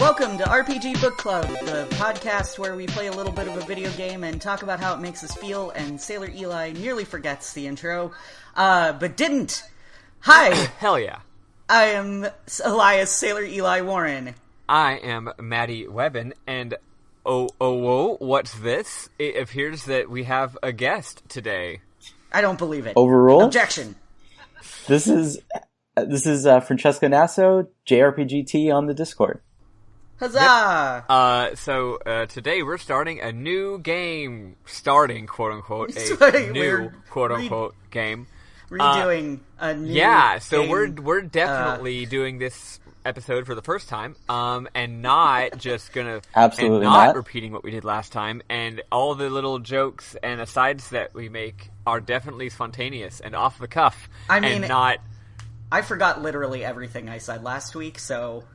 Welcome to RPG Book Club, the podcast where we play a little bit of a video game and talk about how it makes us feel, and Sailor Eli nearly forgets the intro, but didn't. Hi! Hell yeah. I am Elias Sailor Eli Warren. I am Maddie Webbin, and whoa, what's this? It appears that we have a guest today. I don't believe it. Overruled? Objection. This is Francesco Nasso, JRPGT on the Discord. Huzzah! Yep. Today we're starting a new game. Starting, quote-unquote, quote-unquote, game. Redoing a new Yeah, so game. we're definitely doing this episode for the first time, and not just gonna... Absolutely and not not. repeating what we did last time, and all the little jokes and asides that we make are definitely spontaneous and off the cuff, I mean, and not... I forgot literally everything I said last week, so...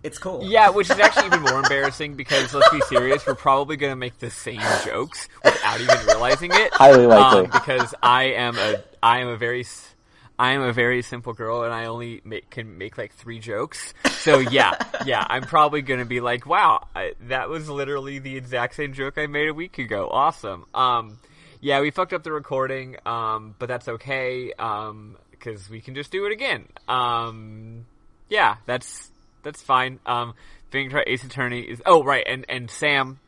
It's cool. Yeah, which is actually even more embarrassing because, let's be serious, we're probably going to make the same jokes without even realizing it. Highly likely. Because I am a very simple girl, and I only can make like 3 jokes. So yeah, I'm probably going to be like, wow, that was literally the exact same joke I made a week ago. Awesome. Yeah, we fucked up the recording, but that's okay, because we can just do it again. Yeah, that's fine. Phoenix Wright Ace Attorney is... Oh, right, and Sam,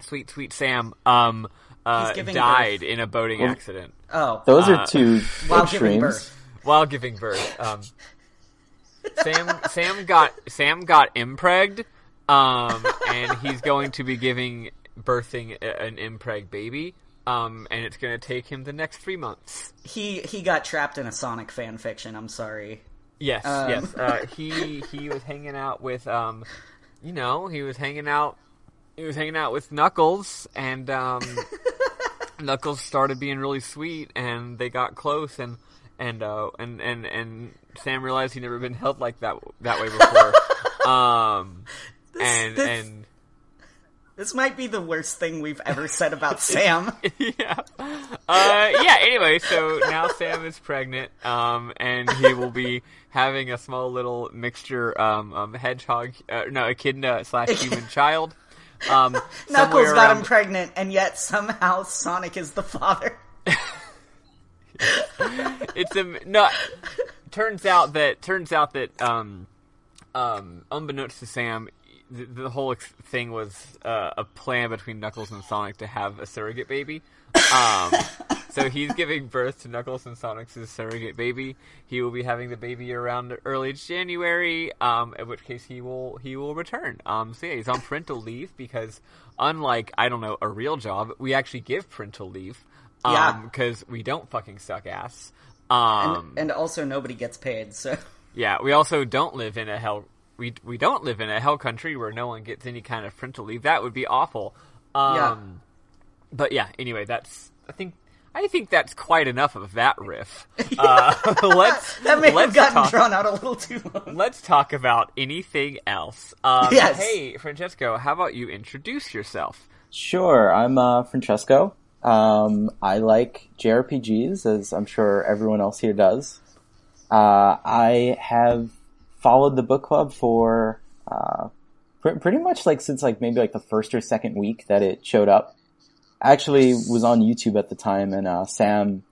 sweet Sam, died in a boating accident. Oh. Those are two While extremes. giving birth. While giving birth. Sam got impregged, and he's going to be birthing an impreg baby, and it's going to take him the next 3 months. He got trapped in a Sonic fan fiction, I'm sorry. Yes. He was hanging out with, he was hanging out with Knuckles, and, Knuckles started being really sweet, and they got close, and Sam realized he'd never been held like that way before. This might be the worst thing we've ever said about Sam. Yeah. Anyway, so now Sam is pregnant, and he will be having a small little mixture, hedgehog, echidna / human child. Knuckles got him pregnant, and yet somehow Sonic is the father. Turns out that, unbeknownst to Sam, the whole thing was a plan between Knuckles and Sonic to have a surrogate baby. So he's giving birth to Knuckles and Sonic's surrogate baby. He will be having the baby around early January, in which case he will return. So yeah, he's on parental leave because, unlike, I don't know, a real job, we actually give parental leave. Because we don't fucking suck ass. And also nobody gets paid, so... Yeah, we also don't live in a hell... We don't live in a hell country where no one gets any kind of parental leave. That would be awful. But yeah, anyway, I think that's quite enough of that riff. That may have gotten drawn out a little too long. Let's talk about anything else. Yes. Hey, Francesco, how about you introduce yourself? Sure, I'm Francesco. I like JRPGs, as I'm sure everyone else here does. I have followed the book club for pretty much since maybe the first or second week that it showed up. I actually was on YouTube at the time, and Sam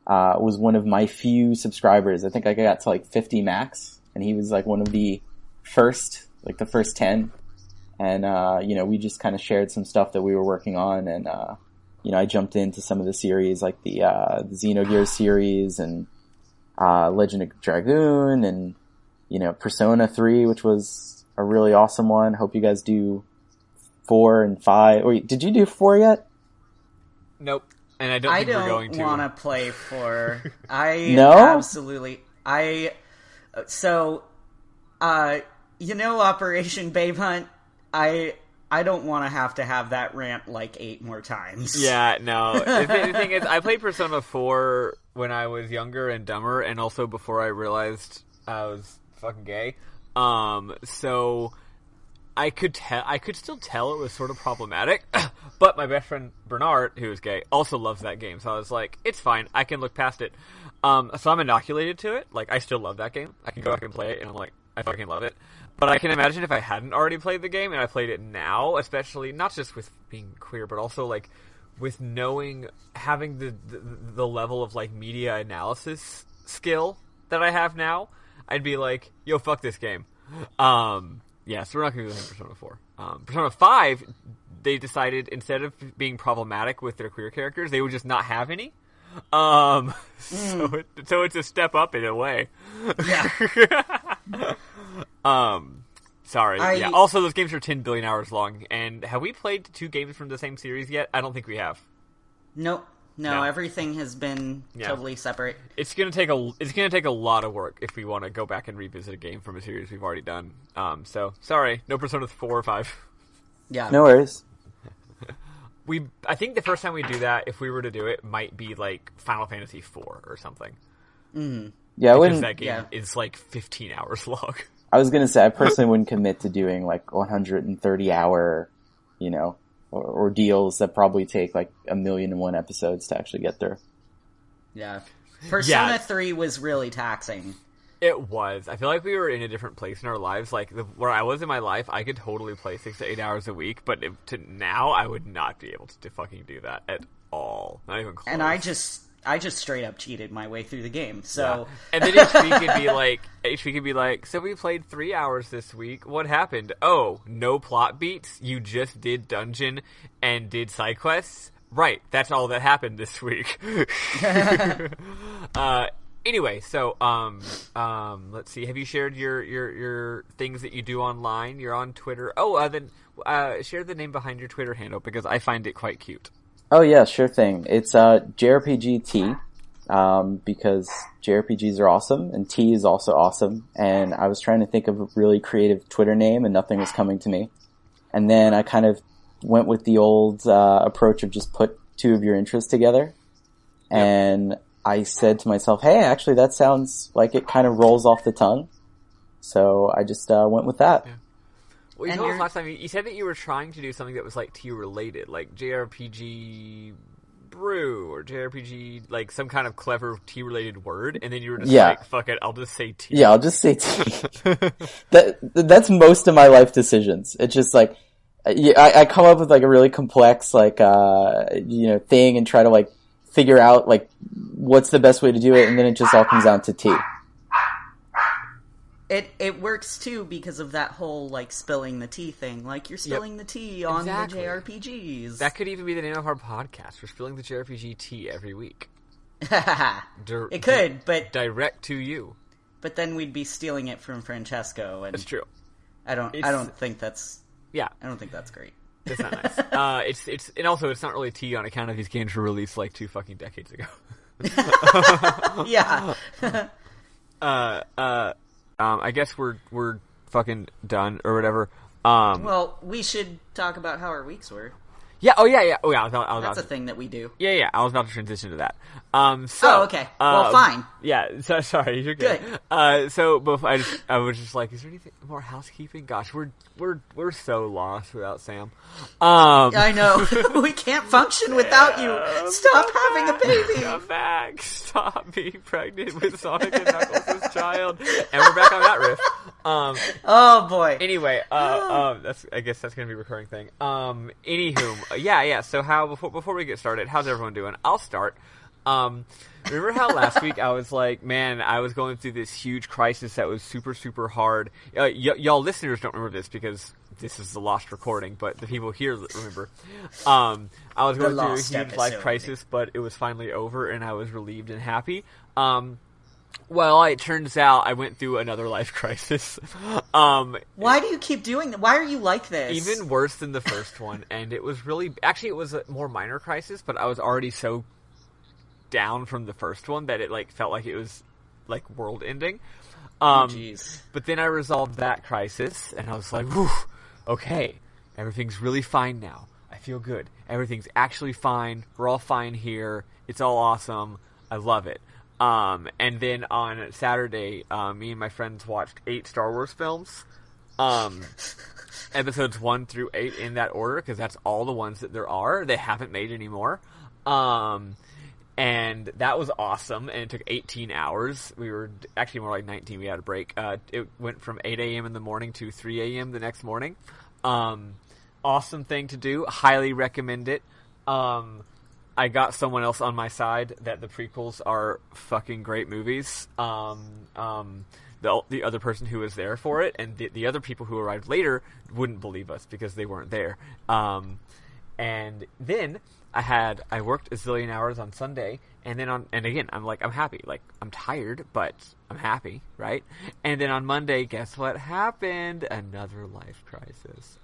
was one of my few subscribers. I think I got to 50 max, and he was one of the first 10. And we just kind of shared some stuff that we were working on, and I jumped into some of the series like the Xenogears series and Legend of Dragoon and Persona 3, which was a really awesome one. Hope you guys do 4 and 5. Wait, did you do 4 yet? Nope. And I don't think we're going to. I don't want to play 4. No? Absolutely. Operation Babe Hunt, I don't want to have that rant 8 more times. Yeah, no. The thing is, I played Persona 4 when I was younger and dumber, and also before I realized I was fucking gay. So I could still tell it was sort of problematic, but my best friend Bernard, who is gay, also loves that game, so I was like, it's fine, I can look past it. So I'm inoculated to it. I still love that game. I can go back and play it, and I'm like, I fucking love it. But I can imagine if I hadn't already played the game and I played it now, especially not just with being queer, but also like with having the level of like media analysis skill that I have now, I'd be like, yo, fuck this game. Yeah, so we're not going to do that in Persona 4. Persona 5, they decided instead of being problematic with their queer characters, they would just not have any. So it's a step up in a way. Yeah. Sorry. Yeah. Also, those games are 10 billion hours long. And have we played 2 games from the same series yet? I don't think we have. Nope. No, everything has been totally separate. It's gonna take a lot of work if we want to go back and revisit a game from a series we've already done. So sorry, no Persona 4 or 5. Yeah. No worries. I think the first time we do that, if we were to do it, might be like Final Fantasy 4 or something. Mm-hmm. Yeah, because that game is like 15 hours long. I was gonna say I personally wouldn't commit to doing like 130-hour, ordeals that probably take like 1,000,001 episodes to actually get through. Yeah. Persona 3 was really taxing. It was. I feel like we were in a different place in our lives. Like, where I was in my life, I could totally play 6 to 8 hours a week, but now, I would not be able to fucking do that at all. Not even close. And I just straight up cheated my way through the game, so... Yeah. And then HP could be like, so we played 3 hours this week, what happened? Oh, no plot beats? You just did dungeon and did side quests? Right, that's all that happened this week. Anyway, so, let's see, have you shared your things that you do online? You're on Twitter. Oh, then, share the name behind your Twitter handle, because I find it quite cute. Oh yeah, sure thing. It's JRPGT, because JRPGs are awesome, and T is also awesome, and I was trying to think of a really creative Twitter name, and nothing was coming to me. And then I kind of went with the old approach of just put 2 of your interests together, and I said to myself, hey, actually that sounds like it kind of rolls off the tongue, so I just went with that. Yeah. Well, you told us last time, you said that you were trying to do something that was, like, T-related, like JRPG brew, or JRPG, like, some kind of clever T-related word, and then you were just like, fuck it, I'll just say T. Yeah, I'll just say T. That's most of my life decisions. It's just, like, I come up with, like, a really complex, like, thing, and try to, like, figure out, like, what's the best way to do it, and then it just all comes down to T. It works too because of that whole like spilling the tea thing. Like you're spilling the tea on the JRPGs. That could even be the name of our podcast. We're spilling the JRPG tea every week. It could, but direct to you. But then we'd be stealing it from Francesco, and that's true. I don't think that's I don't think that's great. It's not nice. And also it's not really tea on account of these games were released like 2 fucking decades ago. Yeah. I guess we're fucking done or whatever. Well, we should talk about how our weeks were. Yeah. Oh yeah. Oh yeah. That's a thing that we do. Yeah. I was about to transition to that. Okay. Well, fine. Yeah. So, sorry. You're good. So, before I was just like, is there anything more housekeeping? Gosh, we're so lost without Sam. I know. We can't function without you. Stop having a baby. Come back. Stop being pregnant with Sonic and Knuckles' child. And we're back on that riff. Oh boy. Anyway, I guess that's gonna be a recurring thing. Anywho, yeah. So before we get started, how's everyone doing? I'll start. Remember how last week I was like, man, I was going through this huge crisis that was super, super hard. Y'all listeners don't remember this because this is the lost recording, but the people here remember. I was going through a huge life crisis, but it was finally over, and I was relieved and happy. Well, it turns out I went through another life crisis. Why do you keep doing that? Why are you like this? Even worse than the first one, and it was really... Actually, it was a more minor crisis, but I was already so down from the first one that it like felt like it was like world ending. Jeez. But then I resolved that crisis, and I was like, whew, okay, everything's really fine now. I feel good. Everything's actually fine. We're all fine here. It's all awesome. I love it. And then on Saturday, me and my friends watched 8 Star Wars films. Episodes 1 through 8 in that order, because that's all the ones that there are. They haven't made any more. And that was awesome, and it took 18 hours. We were actually more like 19. We had a break. It went from 8 a.m. in the morning to 3 a.m. the next morning. Awesome thing to do. Highly recommend it. I got someone else on my side that the prequels are fucking great movies. The other person who was there for it, and the other people who arrived later wouldn't believe us because they weren't there. And then I worked a zillion hours on Sunday, and again, I'm happy. Like, I'm tired, but I'm happy, right? And then on Monday, guess what happened? Another life crisis.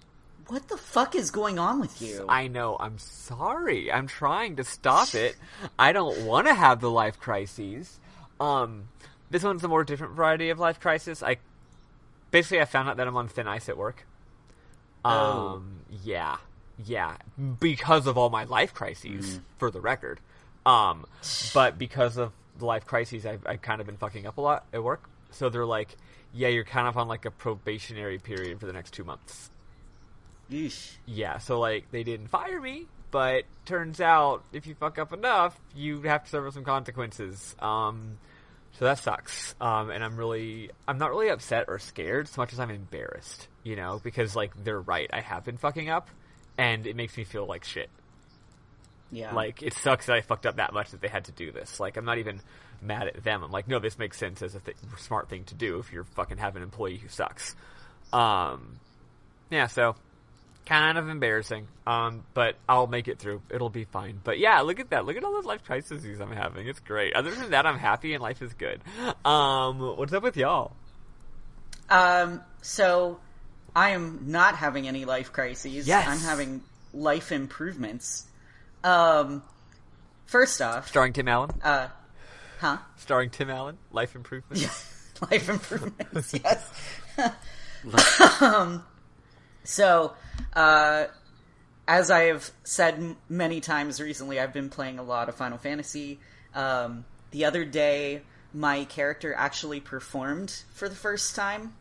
What the fuck is going on with you? I know. I'm sorry. I'm trying to stop it. I don't want to have the life crises. This one's a more different variety of life crisis. I found out that I'm on thin ice at work. Yeah, because of all my life crises, for the record. But because of the life crises, I've kind of been fucking up a lot at work. So they're like, yeah, you're kind of on like a probationary period for the next 2 months. Yeesh. Yeah, so like they didn't fire me, but turns out if you fuck up enough, you have to suffer some consequences. So that sucks. And I'm not really upset or scared so much as I'm embarrassed, because like they're right. I have been fucking up, and it makes me feel like shit. Yeah. Like, it sucks that I fucked up that much that they had to do this. Like, I'm not even mad at them. I'm like, no, this makes sense as a smart thing to do if you're fucking have an employee who sucks. Yeah, so kind of embarrassing. But I'll make it through. It'll be fine. But yeah, look at that. Look at all those life crises I'm having. It's great. Other than that, I'm happy and life is good. What's up with y'all? So I am not having any life crises. Yes. I'm having life improvements. First off, Starring Tim Allen? Starring Tim Allen? Life improvements? Yeah. Life improvements, yes. So, as I have said many times recently, I've been playing a lot of Final Fantasy. The other day, my character actually performed for the first time.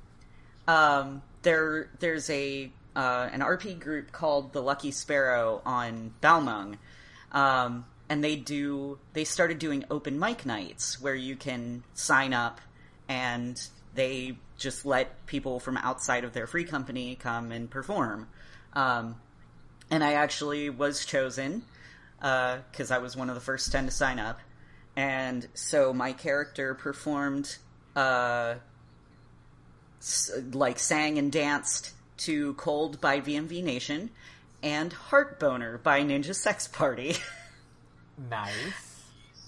There's an RP group called the Lucky Sparrow on Balmung, and they started doing open mic nights where you can sign up and they just let people from outside of their free company come and perform. And I actually was chosen, because I was one of the first 10 to sign up. And so my character performed, sang and danced to Cold by VMV Nation and Heart Boner by Ninja Sex Party. Nice.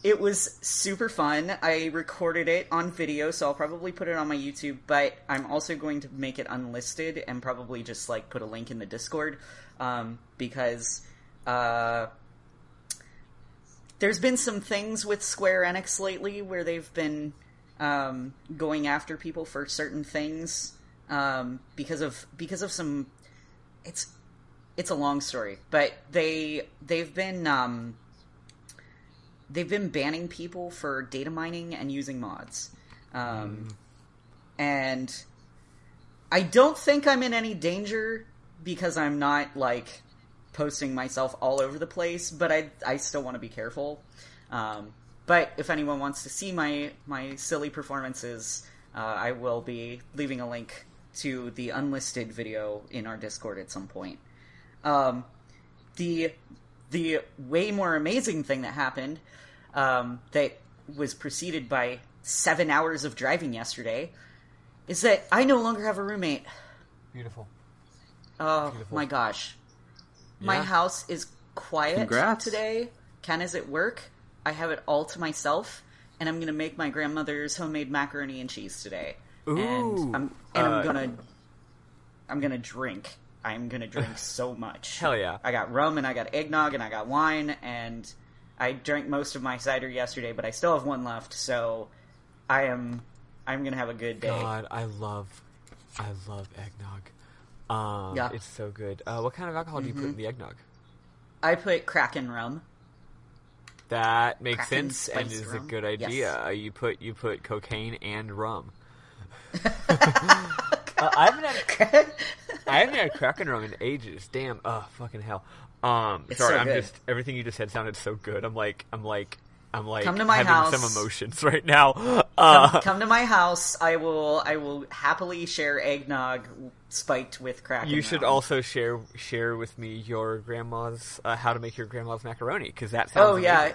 It was super fun. I recorded it on video, so I'll probably put it on my YouTube, but I'm also going to make it unlisted and probably just, put a link in the Discord, because, there's been some things with Square Enix lately where they've been, going after people for certain things, because of some... It's a long story, but they've been banning people for data mining and using mods. And I don't think I'm in any danger because I'm not, posting myself all over the place, but I still want to be careful. But if anyone wants to see my silly performances, I will be leaving a link to the unlisted video in our Discord at some point. The way more amazing thing that happened, that was preceded by 7 hours of driving yesterday, is that I no longer have a roommate. Beautiful. Oh, Beautiful. My gosh. Yeah. My house is quiet Congrats. today. Ken is at work. I have it all to myself, and I'm going to make my grandmother's homemade macaroni and cheese today. Ooh. And I'm gonna drink. I'm gonna drink so much. Hell yeah. I got rum and I got eggnog and I got wine, and I drank most of my cider yesterday, but I still have one left, so I'm gonna have a good day. God, I love eggnog. Yeah. It's so good. What kind of alcohol do you put in the eggnog? I put Kraken rum. That makes Kraken sense and spiced is a rum. good idea. Yes. You put cocaine and rum. I haven't had Kraken rum in ages. Damn. Oh, fucking hell. It's Sorry, so good. everything you just said sounded so good. I'm like, I'm like come to my having house. some emotions right now. Come to my house. I will happily share eggnog spiked with crack. You should also share with me your grandma's how to make your grandma's macaroni, because that sounds amazing.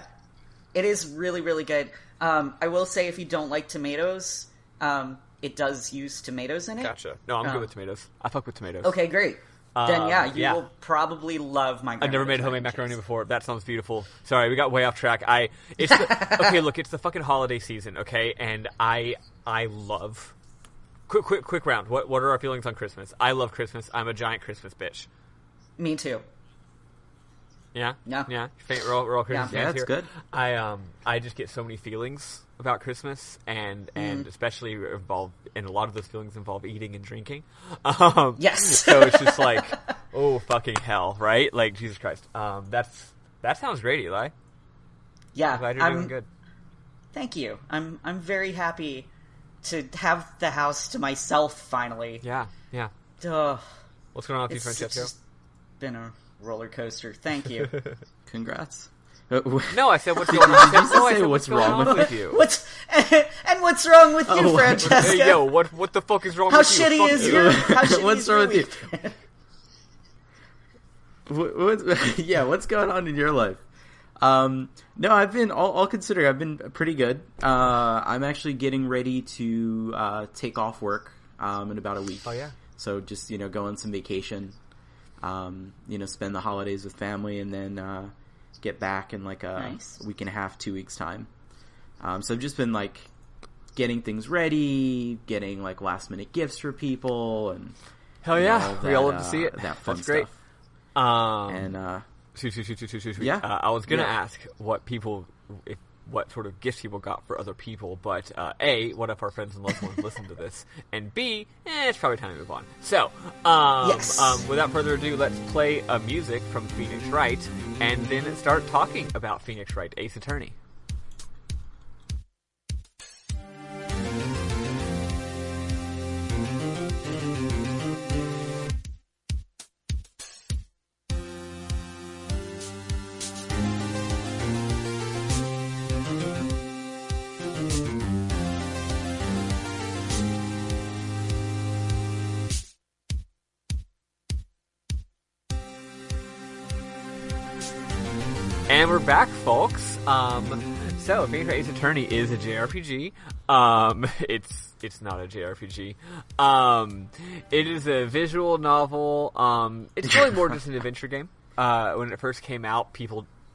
It is really, really good. I will say, if you don't like tomatoes, it does use tomatoes in it. Gotcha. No, I'm good with tomatoes. I fuck with tomatoes. Okay, great. Then you will probably love my. I've never made homemade macaroni before. That sounds beautiful. Sorry, we got way off track. Okay, look, it's the fucking holiday season, okay, and I love. Quick round. What are our feelings on Christmas? I love Christmas. I'm a giant Christmas bitch. Me too. Yeah? Yeah. Yeah? We're all Christmas fans that's here. good. I just get so many feelings about Christmas, and especially involved, and a lot of those feelings involve eating and drinking. Yes. So it's just like, oh, fucking hell, right? Like, Jesus Christ. That sounds great, Eli. Yeah. I'm glad you're doing good. Thank you. I'm very happy to have the house to myself finally. Yeah. Ugh. What's going on with you, Francesco? It's just been a roller coaster. Thank you. Congrats. No, I said what's going on. I said what's wrong with you. What's wrong with you, Francesco? Hey, yo, what the fuck is wrong How with you? shitty is your? How shitty What's is wrong your with you? What's going on in your life? No, I've been all considering. I've been pretty good. I'm actually getting ready to take off work in about a week. Oh yeah. So just go on some vacation. Spend the holidays with family, and then get back in like a week and a half, 2 weeks time. So I've just been like getting things ready, getting like last minute gifts for people, and hell yeah, we all love to see it. That fun That's great. Stuff. And Sweet. Yeah. I was gonna ask what sort of gifts people got for other people, but A, what if our friends and loved ones listen to this? And B, it's probably time to move on. So, without further ado, let's play music from Phoenix Wright, and then start talking about Phoenix Wright, Ace Attorney. And we're back, folks. So Phoenix Wright Ace Attorney is a JRPG. It's not a JRPG. It is a visual novel. It's really more just an adventure game. When it first came out,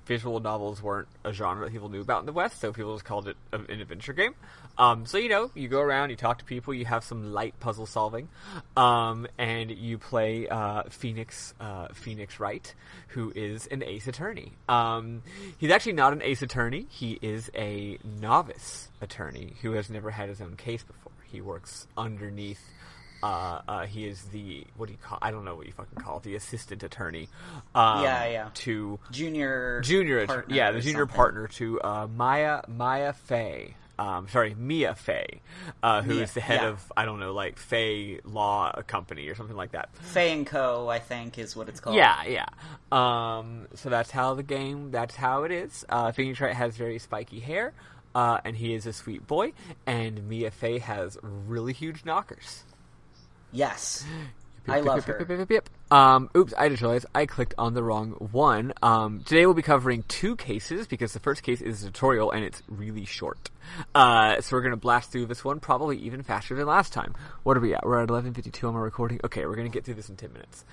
visual novels weren't a genre that people knew about in the West, so people just called it an adventure game. So you go around, you talk to people, you have some light puzzle solving, and you play Phoenix Wright, who is an ace attorney. He's actually not an ace attorney. He is a novice attorney who has never had his own case before. He works underneath. He is what do you call? I don't know what you fucking call it. The assistant attorney. To junior attorney. Yeah, the junior partner to Mia Fey, who is the head of, I don't know, like Fey Law Company or something like that. Fey & Co., I think, is what it's called. Yeah. So that's how it is. Phoenix Wright has very spiky hair, and he is a sweet boy, and Mia Fey has really huge knockers. Yes. I love her. Oops, I just realized I clicked on the wrong one. Today we'll be covering 2 cases, because the first case is a tutorial and it's really short. So we're going to blast through this one probably even faster than last time. What are we at? We're at 11:52 on my recording. Okay, we're going to get through this in 10 minutes.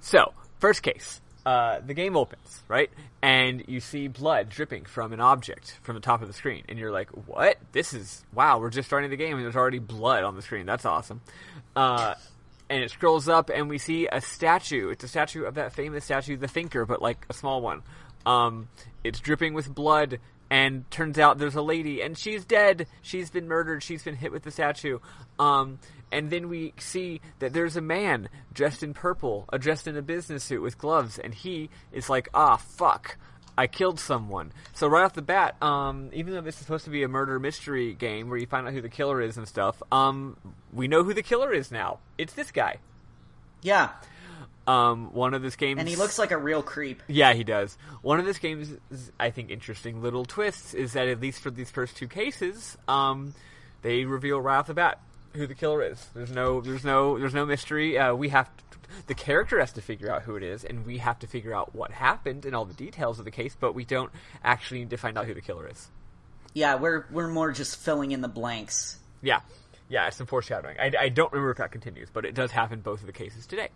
So, first case. The game opens, right? And you see blood dripping from an object from the top of the screen. And you're like, what? Wow, we're just starting the game and there's already blood on the screen. That's awesome. And it scrolls up and we see a statue. It's a statue of that famous statue, the Thinker, but like a small one. It's dripping with blood, and turns out there's a lady and she's dead. She's been murdered. She's been hit with the statue. And then we see that there's a man dressed in purple, dressed in a business suit with gloves, and he is like, fuck, I killed someone. So right off the bat, even though this is supposed to be a murder mystery game where you find out who the killer is and stuff, we know who the killer is now. It's this guy. Yeah. One of this game's... And he looks like a real creep. Yeah, he does. One of this game's, I think, interesting little twists is that at least for these first two cases, they reveal right off the bat who the killer is. There's no mystery. The character has to figure out who it is, and we have to figure out what happened and all the details of the case, but we don't actually need to find out who the killer is. Yeah, we're more just filling in the blanks. Yeah, it's some foreshadowing. I don't remember if that continues, but it does happen both of the cases today.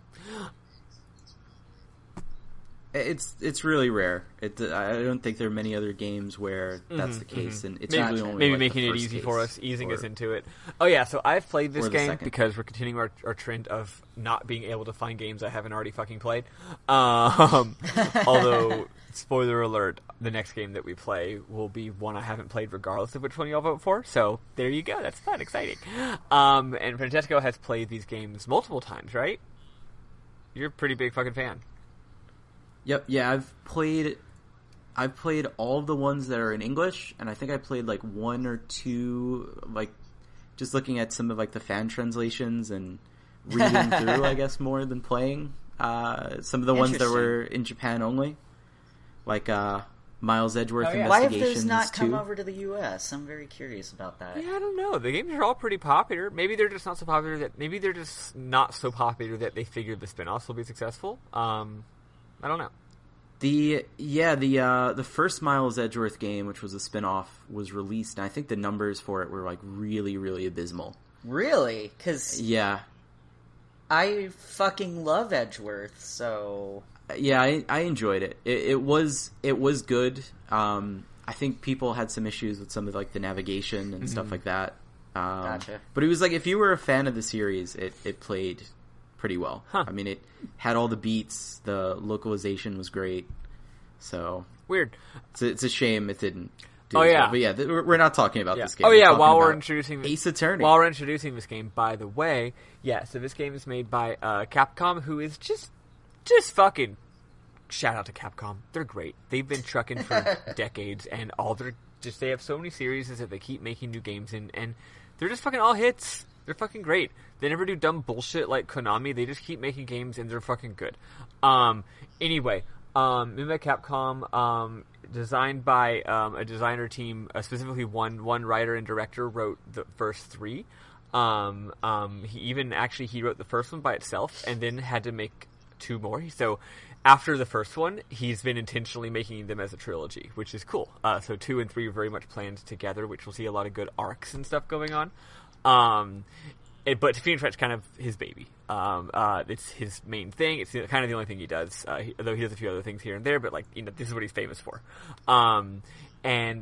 It's really rare. I don't think there are many other games where that's the case, and it's really only maybe like making the it first easy case for us, easing us into it. Oh yeah, so I've played this game second. because we're continuing our trend of not being able to find games I haven't already fucking played. Although, spoiler alert, the next game that we play will be one I haven't played regardless of which one y'all vote for. So there you go. That's fun, exciting. And Francesco has played these games multiple times, right? You're a pretty big fucking fan. Yep, yeah, I've played all of the ones that are in English, and I think I played like one or two, like just looking at some of like the fan translations and reading through, I guess, more than playing. Some of the ones that were in Japan only, like Miles Edgeworth Investigations. Why have those not come over to the U.S.? I'm very curious about that. Yeah, I don't know. The games are all pretty popular. Maybe they're just not so popular that they figured the spin-offs will be successful. I don't know. The first Miles Edgeworth game, which was a spin-off, was released, and I think the numbers for it were like really, really abysmal. Really? Because I fucking love Edgeworth, so yeah, I enjoyed it. It was good. I think people had some issues with some of like the navigation and stuff like that. Gotcha. But it was like if you were a fan of the series, it played pretty well. Huh. I mean, it had all the beats. The localization was great. So weird. It's a shame it didn't. Oh yeah, well. But yeah, we're not talking about this game. Oh yeah, while we're introducing Ace Attorney. While we're introducing this game, by the way, so this game is made by Capcom, who is just fucking shout out to Capcom. They're great. They've been trucking for decades, and they have so many series that they keep making new games in, and they're just fucking all hits. They're fucking great. They never do dumb bullshit like Konami. They just keep making games, and they're fucking good. Anyway, made by Capcom, designed by a designer team, specifically one writer and director wrote the first three. He wrote the first one by itself, and then had to make two more. So after the first one, he's been intentionally making them as a trilogy, which is cool. So 2 and 3 are very much planned together, which we'll see a lot of good arcs and stuff going on. But Phoenix Wright's kind of his baby. It's his main thing. It's kind of the only thing he does. Though he does a few other things here and there, but this is what he's famous for. And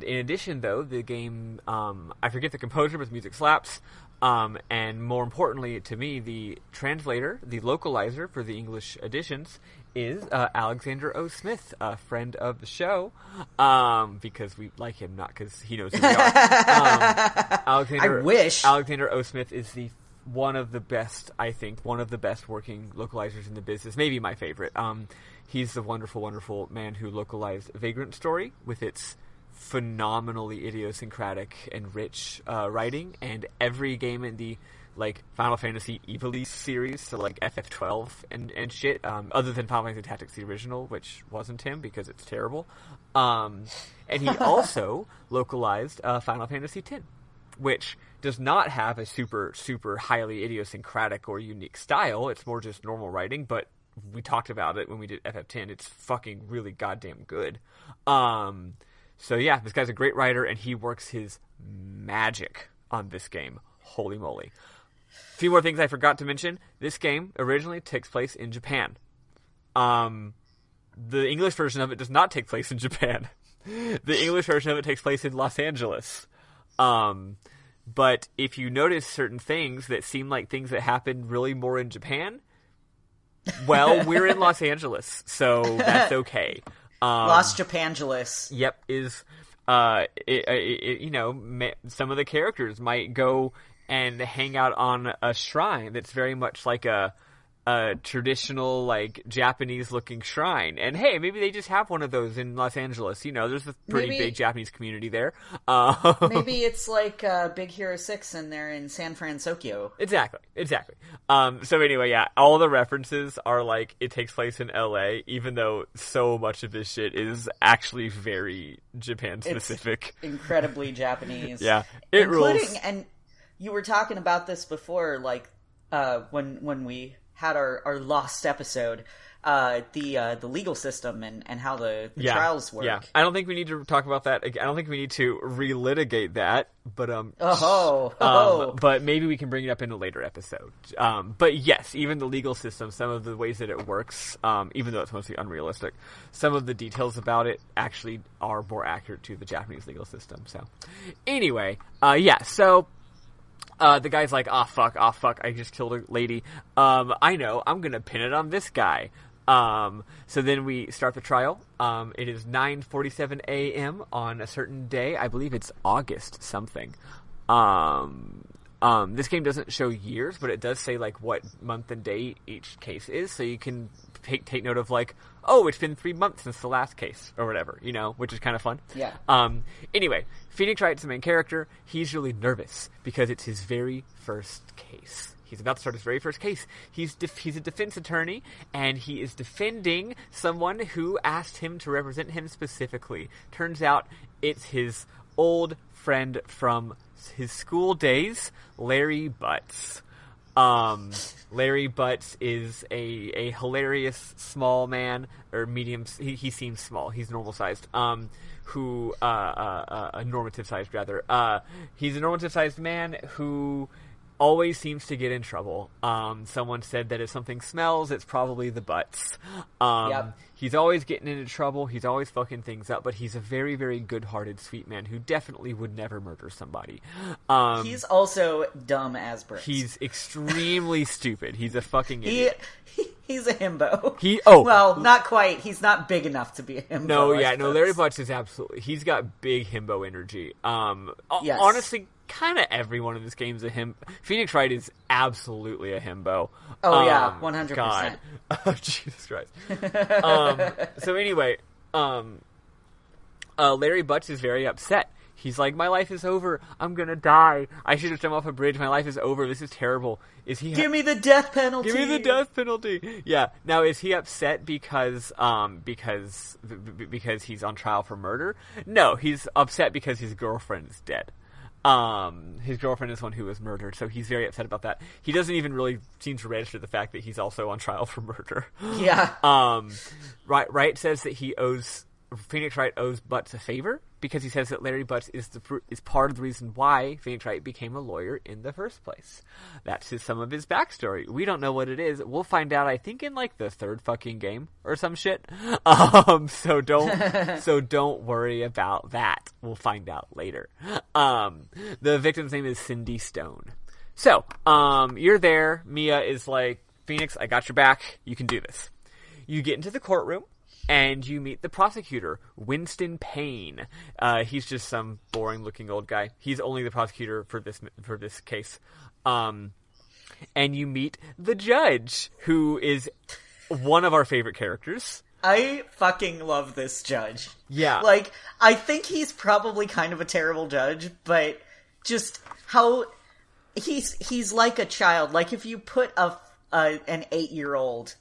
in addition, though, the game, I forget the composer, but the music slaps. And more importantly to me, the translator, the localizer for the English editions is Alexander O. Smith, a friend of the show, because we like him, not because he knows who we are. I wish. Alexander O. Smith is one of the best working localizers in the business, maybe my favorite. He's the wonderful, wonderful man who localized Vagrant Story with its phenomenally idiosyncratic and rich writing, and every game in the Final Fantasy Ivalice series, so FF12 and shit, other than Final Fantasy Tactics the original, which wasn't him because it's terrible. And he also localized Final Fantasy X, which does not have a super, super highly idiosyncratic or unique style. It's more just normal writing, but we talked about it when we did FF10. It's fucking really goddamn good. So yeah, this guy's a great writer, and he works his magic on this game. Holy moly. A few more things I forgot to mention. This game originally takes place in Japan. The English version of it does not take place in Japan. The English version of it takes place in Los Angeles. But if you notice certain things that seem like things that happen really more in Japan, well, we're in Los Angeles, so that's okay. Los Japangeles. Yep, some of the characters might go and hang out on a shrine that's very much like a traditional, like, Japanese-looking shrine. And hey, maybe they just have one of those in Los Angeles. You know, there's a pretty big Japanese community there. Maybe it's like Big Hero 6 and they're in San Francisco. Exactly. So anyway, yeah, all the references are like, it takes place in LA, even though so much of this shit is actually very Japan-specific. It's incredibly Japanese. Yeah, it rules. And you were talking about this before, like, when we had our lost episode, the legal system and how the trials work. Yeah, I don't think we need to talk about that. I don't think we need to relitigate that. But but maybe we can bring it up in a later episode. But yes, even the legal system, some of the ways that it works, even though it's mostly unrealistic, some of the details about it actually are more accurate to the Japanese legal system. So anyway, so. The guy's like, oh fuck, I just killed a lady. I know, I'm gonna pin it on this guy. So then we start the trial. It is 9:47 a.m. on a certain day. I believe it's August something. This game doesn't show years, but it does say, like, what month and day each case is, so you can take note of, like, oh, it's been 3 months since the last case, or whatever, you know, which is kind of fun. Yeah. Anyway, Phoenix Wright's the main character. He's really nervous, because it's his very first case. He's about to start his very first case. He's a defense attorney, and he is defending someone who asked him to represent him specifically. Turns out it's his old friend from his school days, Larry Butts. Larry Butts is a hilarious small man, or medium. He seems small. He's normal sized. A normative sized rather. He's a normative sized man who always seems to get in trouble. Someone said that if something smells, it's probably the butts. Yep. He's always getting into trouble. He's always fucking things up, but he's a very, very good-hearted, sweet man who definitely would never murder somebody. He's also dumb as bricks. He's extremely stupid. He's a fucking idiot. He's a himbo. Well, not quite. He's not big enough to be a himbo. Larry Butts is absolutely. He's got big himbo energy. Yes. Honestly, kind of everyone in this game is a himbo. Phoenix Wright is absolutely a himbo. Oh yeah, 100%. God. Jesus Christ. So anyway, Larry Butts is very upset. He's like, my life is over. I'm gonna die. I should have jumped off a bridge. My life is over. This is terrible. Give me the death penalty. Give me the death penalty. Yeah. Now, is he upset because he's on trial for murder? No, he's upset because his girlfriend is dead. His girlfriend is one who was murdered, so he's very upset about that. He doesn't even really seem to register the fact that he's also on trial for murder. Yeah. Wright says that Phoenix Wright owes Butts a favor because he says that Larry Butts is part of the reason why Phoenix Wright became a lawyer in the first place. That's some of his backstory. We don't know what it is. We'll find out, I think, in like the third fucking game or some shit. So don't worry about that. We'll find out later. The victim's name is Cindy Stone. So, you're there. Mia is like, Phoenix, I got your back. You can do this. You get into the courtroom. And you meet the prosecutor, Winston Payne. He's just some boring-looking old guy. He's only the prosecutor for this case. And you meet the judge, who is one of our favorite characters. I fucking love this judge. Yeah. Like, I think he's probably kind of a terrible judge, but just how he's like a child. Like, if you put an 8-year-old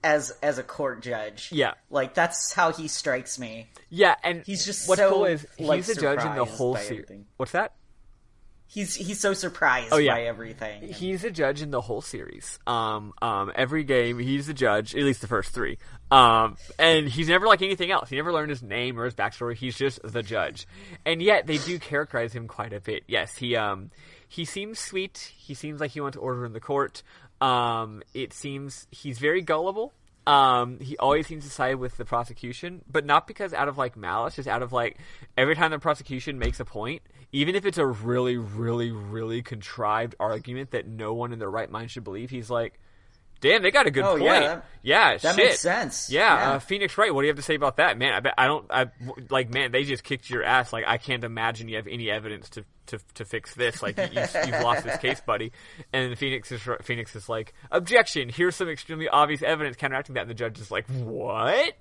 as a court judge. Yeah. Like, that's how he strikes me. Yeah, and he's just what's so, cool is like, he's the judge in the whole series. What's that? He's so surprised by everything. He's a judge in the whole series. Every game, he's the judge, at least the first 3. And he's never like anything else. He never learned his name or his backstory. He's just the judge. And yet, they do characterize him quite a bit. Yes, he seems sweet. He seems like he wants order in the court. It seems he's very gullible. He always seems to side with the prosecution, but not because out of like malice, just out of like every time the prosecution makes a point, even if it's a really, really, really contrived argument that no one in their right mind should believe, he's like, Damn, they got a good point. Yeah, that shit. makes sense. Yeah. Phoenix Wright, what do you have to say about that? Man, man, they just kicked your ass. Like, I can't imagine you have any evidence to fix this. Like, you've lost this case, buddy. And Phoenix is like, objection, here's some extremely obvious evidence counteracting that. And the judge is like, what?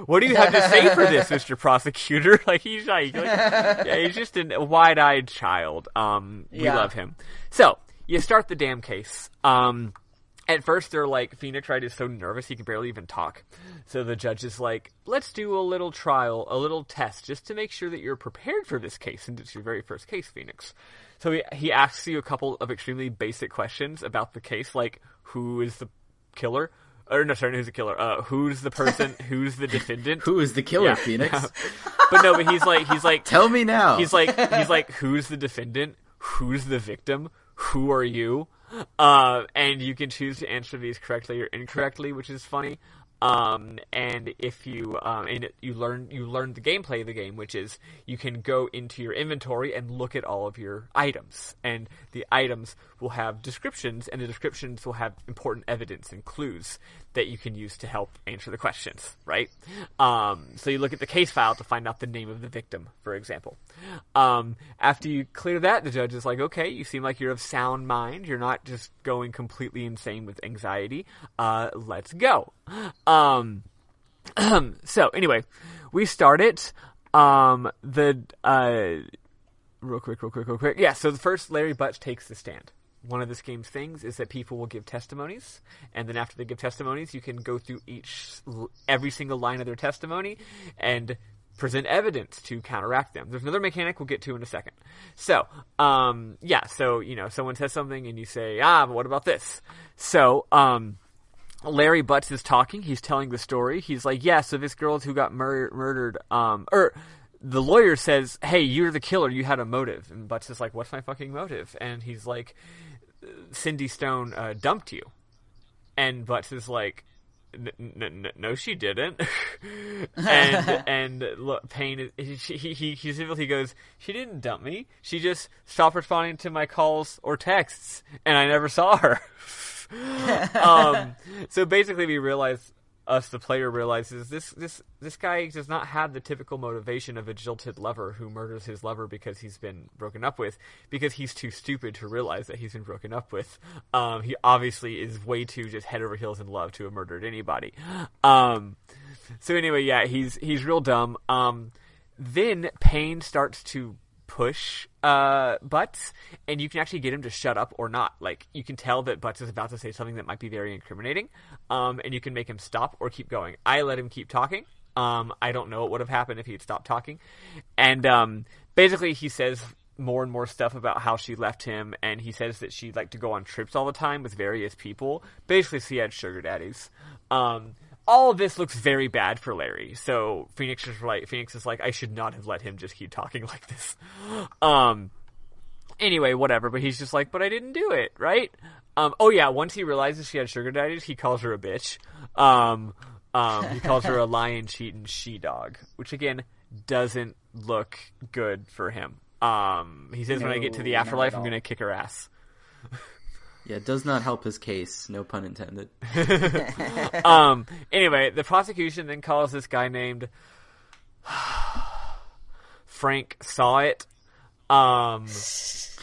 What do you have to say for this, Mr. Prosecutor? Like, he's just a wide-eyed child. We love him. So, you start the damn case. At first, they're like, Phoenix Wright is so nervous he can barely even talk. So the judge is like, let's do a little trial, a little test, just to make sure that you're prepared for this case, since it's your very first case, Phoenix. So he asks you a couple of extremely basic questions about the case, like, who is the killer? Or, no, sorry, who's the killer? Who's the person? Who's the defendant? Who is the killer, Phoenix? Yeah. But he's like, tell me now. He's like, who's the defendant? Who's the victim? Who are you? And you can choose to answer these correctly or incorrectly, which is funny. And if you learn the gameplay of the game, which is you can go into your inventory and look at all of your items, and the items will have descriptions, and the descriptions will have important evidence and clues that you can use to help answer the questions, right? So you look at the case file to find out the name of the victim, for example. After you clear that, the judge is like, okay, you seem like you're of sound mind. You're not just going completely insane with anxiety. Let's go. So anyway, we start it. Real quick. Yeah, so the first, Larry Butts takes the stand. One of this game's things is that people will give testimonies, and then after they give testimonies, you can go through every single line of their testimony and present evidence to counteract them. There's another mechanic we'll get to in a second. So, someone says something and you say, but what about this? So, Larry Butts is talking. He's telling the story. He's like, yeah, so this girl who got murdered, the lawyer says, hey, you're the killer. You had a motive. And Butts is like, what's my fucking motive? And he's like, Cindy Stone dumped you. And Butts is like, no, she didn't. and look, Payne, he goes, she didn't dump me. She just stopped responding to my calls or texts, and I never saw her. So basically the player realizes this guy does not have the typical motivation of a jilted lover who murders his lover because he's been broken up with, because he's too stupid to realize that he's been broken up with. He obviously is way too just head over heels in love to have murdered anybody. So anyway, yeah, he's real dumb. Then Payne starts to push Butts, and you can actually get him to shut up or not. Like, you can tell that Butts is about to say something that might be very incriminating, and you can make him stop or keep going. I let him keep talking. I don't know what would have happened if he had stopped talking. And basically he says more and more stuff about how she left him, and he says that she liked to go on trips all the time with various people. Basically, she had sugar daddies. All of this looks very bad for Larry. So Phoenix is right. Phoenix is like, I should not have let him just keep talking like this. Anyway, whatever. But he's just like, but I didn't do it, right? Once he realizes she had sugar daddies, he calls her a bitch. He calls her a lying, cheating she-dog, which again doesn't look good for him. He says, when I get to the afterlife, I'm going to kick her ass. Yeah, it does not help his case. No pun intended. Anyway, the prosecution then calls this guy named Frank Sawit. This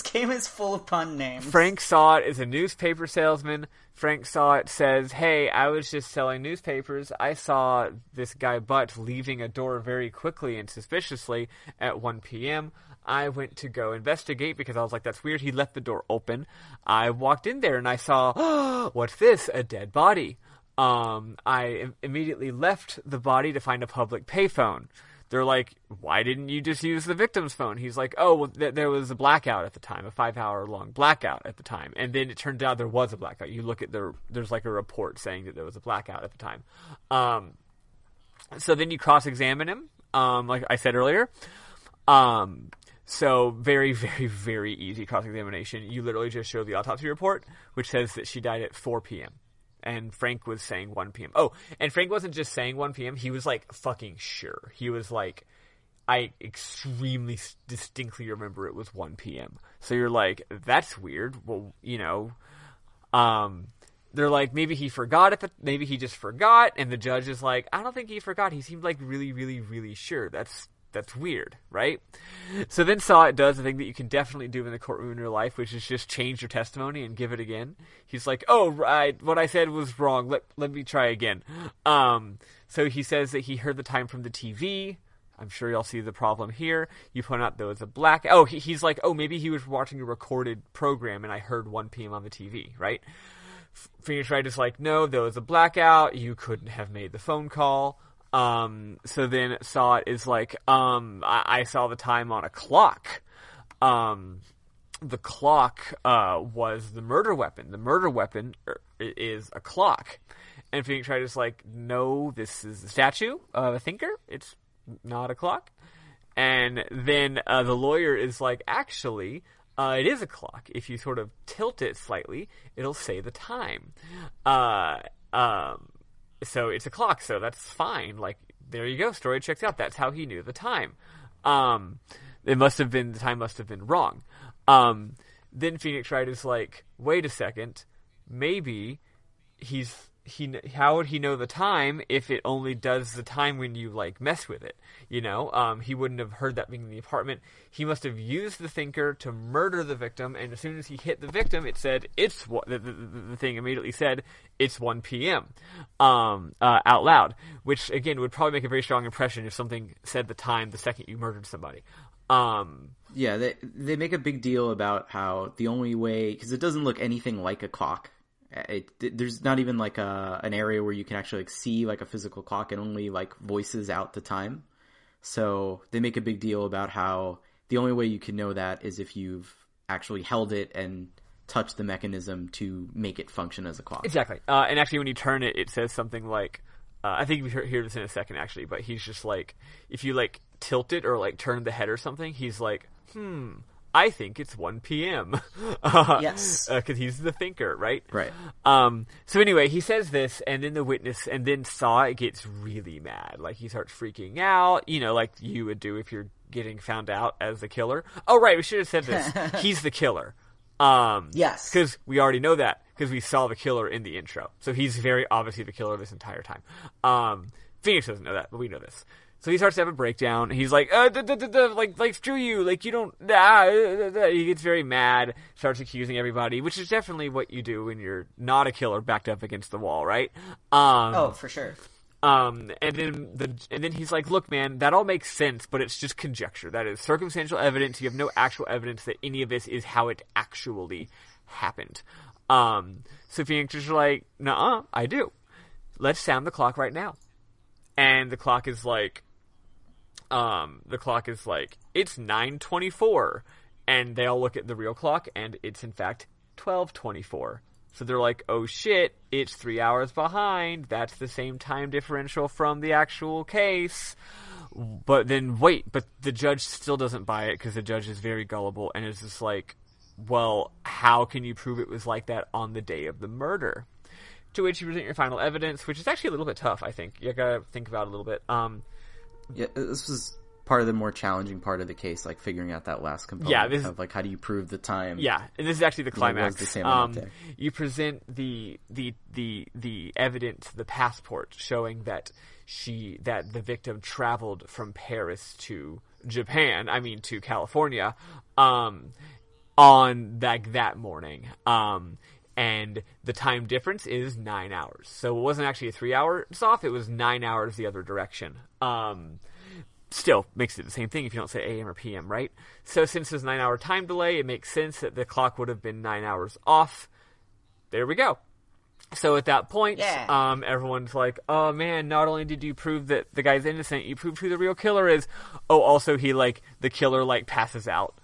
game is full of pun names. Frank Sawit is a newspaper salesman. Frank Sawit says, hey, I was just selling newspapers. I saw this guy Butts leaving a door very quickly and suspiciously at 1 p.m. I went to go investigate because I was like, that's weird. He left the door open. I walked in there and I saw, what's this? A dead body. I immediately left the body to find a public payphone. They're like, why didn't you just use the victim's phone? He's like, there was a blackout at the time, a 5-hour-long blackout at the time. And then it turned out there was a blackout. You look at there's like a report saying that there was a blackout at the time. So then you cross-examine him, like I said earlier. So very, very, very easy cross-examination. You literally just show the autopsy report, which says that she died at 4 p.m. And Frank was saying 1 p.m. Oh, and Frank wasn't just saying 1 p.m. He was like fucking sure. He was like, I extremely distinctly remember it was 1 p.m. So you're like, that's weird. Well, They're like, maybe he forgot it. Maybe he just forgot. And the judge is like, I don't think he forgot. He seemed like really, really, really sure. That's weird, right? So then Saw does the thing that you can definitely do in the courtroom in real life, which is just change your testimony and give it again. He's like, oh, right, what I said was wrong. Let me try again. So he says that he heard the time from the TV. I'm sure y'all see the problem here. You point out there was a black... Oh, he's like, oh, maybe he was watching a recorded program and I heard 1 p.m. on the TV, right? Phoenix Wright is like, no, there was a blackout. You couldn't have made the phone call. So then Saw is like, I saw the time on a clock. The clock, was the murder weapon. The murder weapon is a clock. And Phoenix Wright is like, no, this is a statue of a thinker. It's not a clock. And then, the lawyer is like, actually, it is a clock. If you sort of tilt it slightly, it'll say the time. So it's a clock, so that's fine. Like, there you go. Story checks out. That's how he knew the time. The time must have been wrong. Then Phoenix Wright is like, wait a second. Maybe how would he know the time if it only does the time when you, like, mess with it? You know, he wouldn't have heard that being in the apartment. He must have used the thinker to murder the victim, and as soon as he hit the victim, it said, the thing immediately said, it's 1 p.m. Out loud, which, again, would probably make a very strong impression if something said the time the second you murdered somebody. Yeah, they make a big deal about how the only way... Because it doesn't look anything like a clock. There's not even like an area where you can actually like see like a physical clock. It only like voices out the time. So they make a big deal about how the only way you can know that is if you've actually held it and touched the mechanism to make it function as a clock. Exactly. And actually when you turn it, it says something like, I think we hear this in a second actually, but he's just like, if you like tilt it or like turn the head or something, he's like, I think it's 1 p.m. Yes. Because he's the thinker, right? Right. So anyway, he says this, and then the witness, and then Saw gets really mad. Like, he starts freaking out, you know, like you would do if you're getting found out as the killer. Oh, right, we should have said this. He's the killer. Yes. Because we already know that, because we saw the killer in the intro. So he's very obviously the killer this entire time. Phoenix doesn't know that, but we know this. So he starts to have a breakdown. He's like, like screw you, like you don't. He gets very mad, starts accusing everybody, which is definitely what you do when you're not a killer, backed up against the wall, right? Oh, for sure. And then he's like, look, man, that all makes sense, but it's just conjecture. That is circumstantial evidence. You have no actual evidence that any of this is how it actually happened. So Phoenix is like, nuh-uh, I do. Let's sound the clock right now. And the clock is like, it's 9:24, and they all look at the real clock, and it's in fact 12:24. So they're like, oh shit, it's 3 hours behind. That's the same time differential from the actual case. But then wait, but the judge still doesn't buy it because the judge is very gullible and is just like, well, how can you prove it was like that on the day of the murder? To which you present your final evidence, which is actually a little bit tough, I think. You gotta think about it a little bit. Yeah, this was part of the more challenging part of the case, like figuring out that last component of like how do you prove the time. Yeah, and this is actually the climax. The same on that day. You present the evidence, the passport, showing that the victim traveled from Paris to Japan. I mean to California, on that morning. And the time difference is 9 hours. So it wasn't actually a 3 hours off, it was 9 hours the other direction. Still makes it the same thing if you don't say AM or PM, right? So since there's 9 hour time delay, it makes sense that the clock would have been 9 hours off. There we go. So at that point, everyone's like, oh man, not only did you prove that the guy's innocent, you proved who the real killer is. Oh, also he, like, the killer, like, passes out.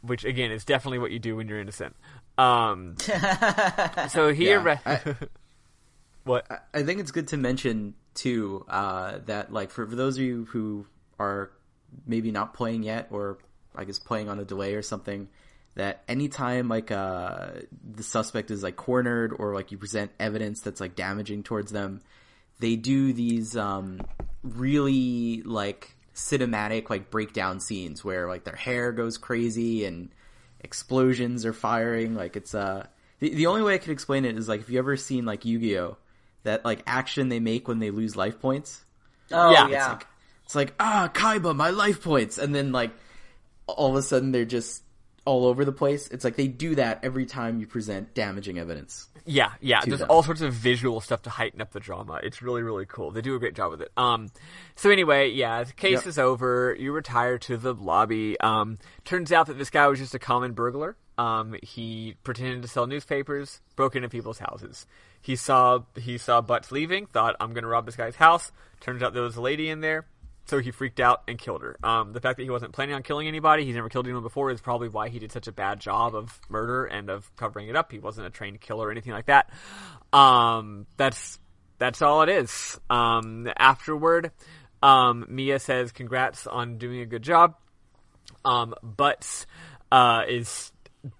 Which again is definitely what you do when you're innocent. So here, what? I think it's good to mention too, that like for those of you who are maybe not playing yet, or I guess playing on a delay or something, that anytime like the suspect is like cornered or like you present evidence that's like damaging towards them, they do these really like cinematic like breakdown scenes where like their hair goes crazy and explosions are firing. Like it's The only way I could explain it is like if you ever seen like Yu-Gi-Oh, that like action they make when they lose life points. Oh Yeah. yeah. It's like Kaiba, my life points, and then like all of a sudden they're just all over the place. It's like they do that every time you present damaging evidence. Yeah. There's them. all sorts of visual stuff to heighten up the drama. It's really, really cool. They do a great job with it. So anyway, yeah, the case is over. You retire to the lobby. Turns out that this guy was just a common burglar. He pretended to sell newspapers, broke into people's houses. He saw Butts leaving, thought, I'm going to rob this guy's house. Turns out there was a lady in there. So he freaked out and killed her. The fact that he wasn't planning on killing anybody, he's never killed anyone before, is probably why he did such a bad job of murder and of covering it up. He wasn't a trained killer or anything like that. That's all it is. Afterward, Mia says congrats on doing a good job. Butts is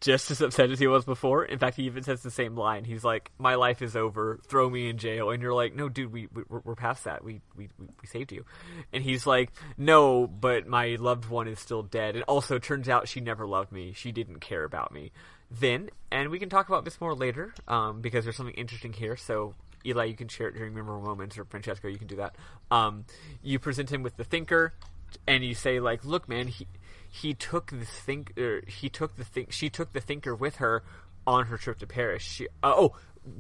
just as upset as he was before. In fact, he even says the same line. He's like, "My life is over. Throw me in jail." And you're like, "No, dude, we're past that. We saved you." And he's like, "No, but my loved one is still dead. And also, turns out she never loved me. She didn't care about me." Then, and we can talk about this more later, because there's something interesting here. So, Eli, you can share it during memorable moments, or Francesco, you can do that. You present him with the thinker, and you say like, "Look, man, she took the thinker with her on her trip to Paris."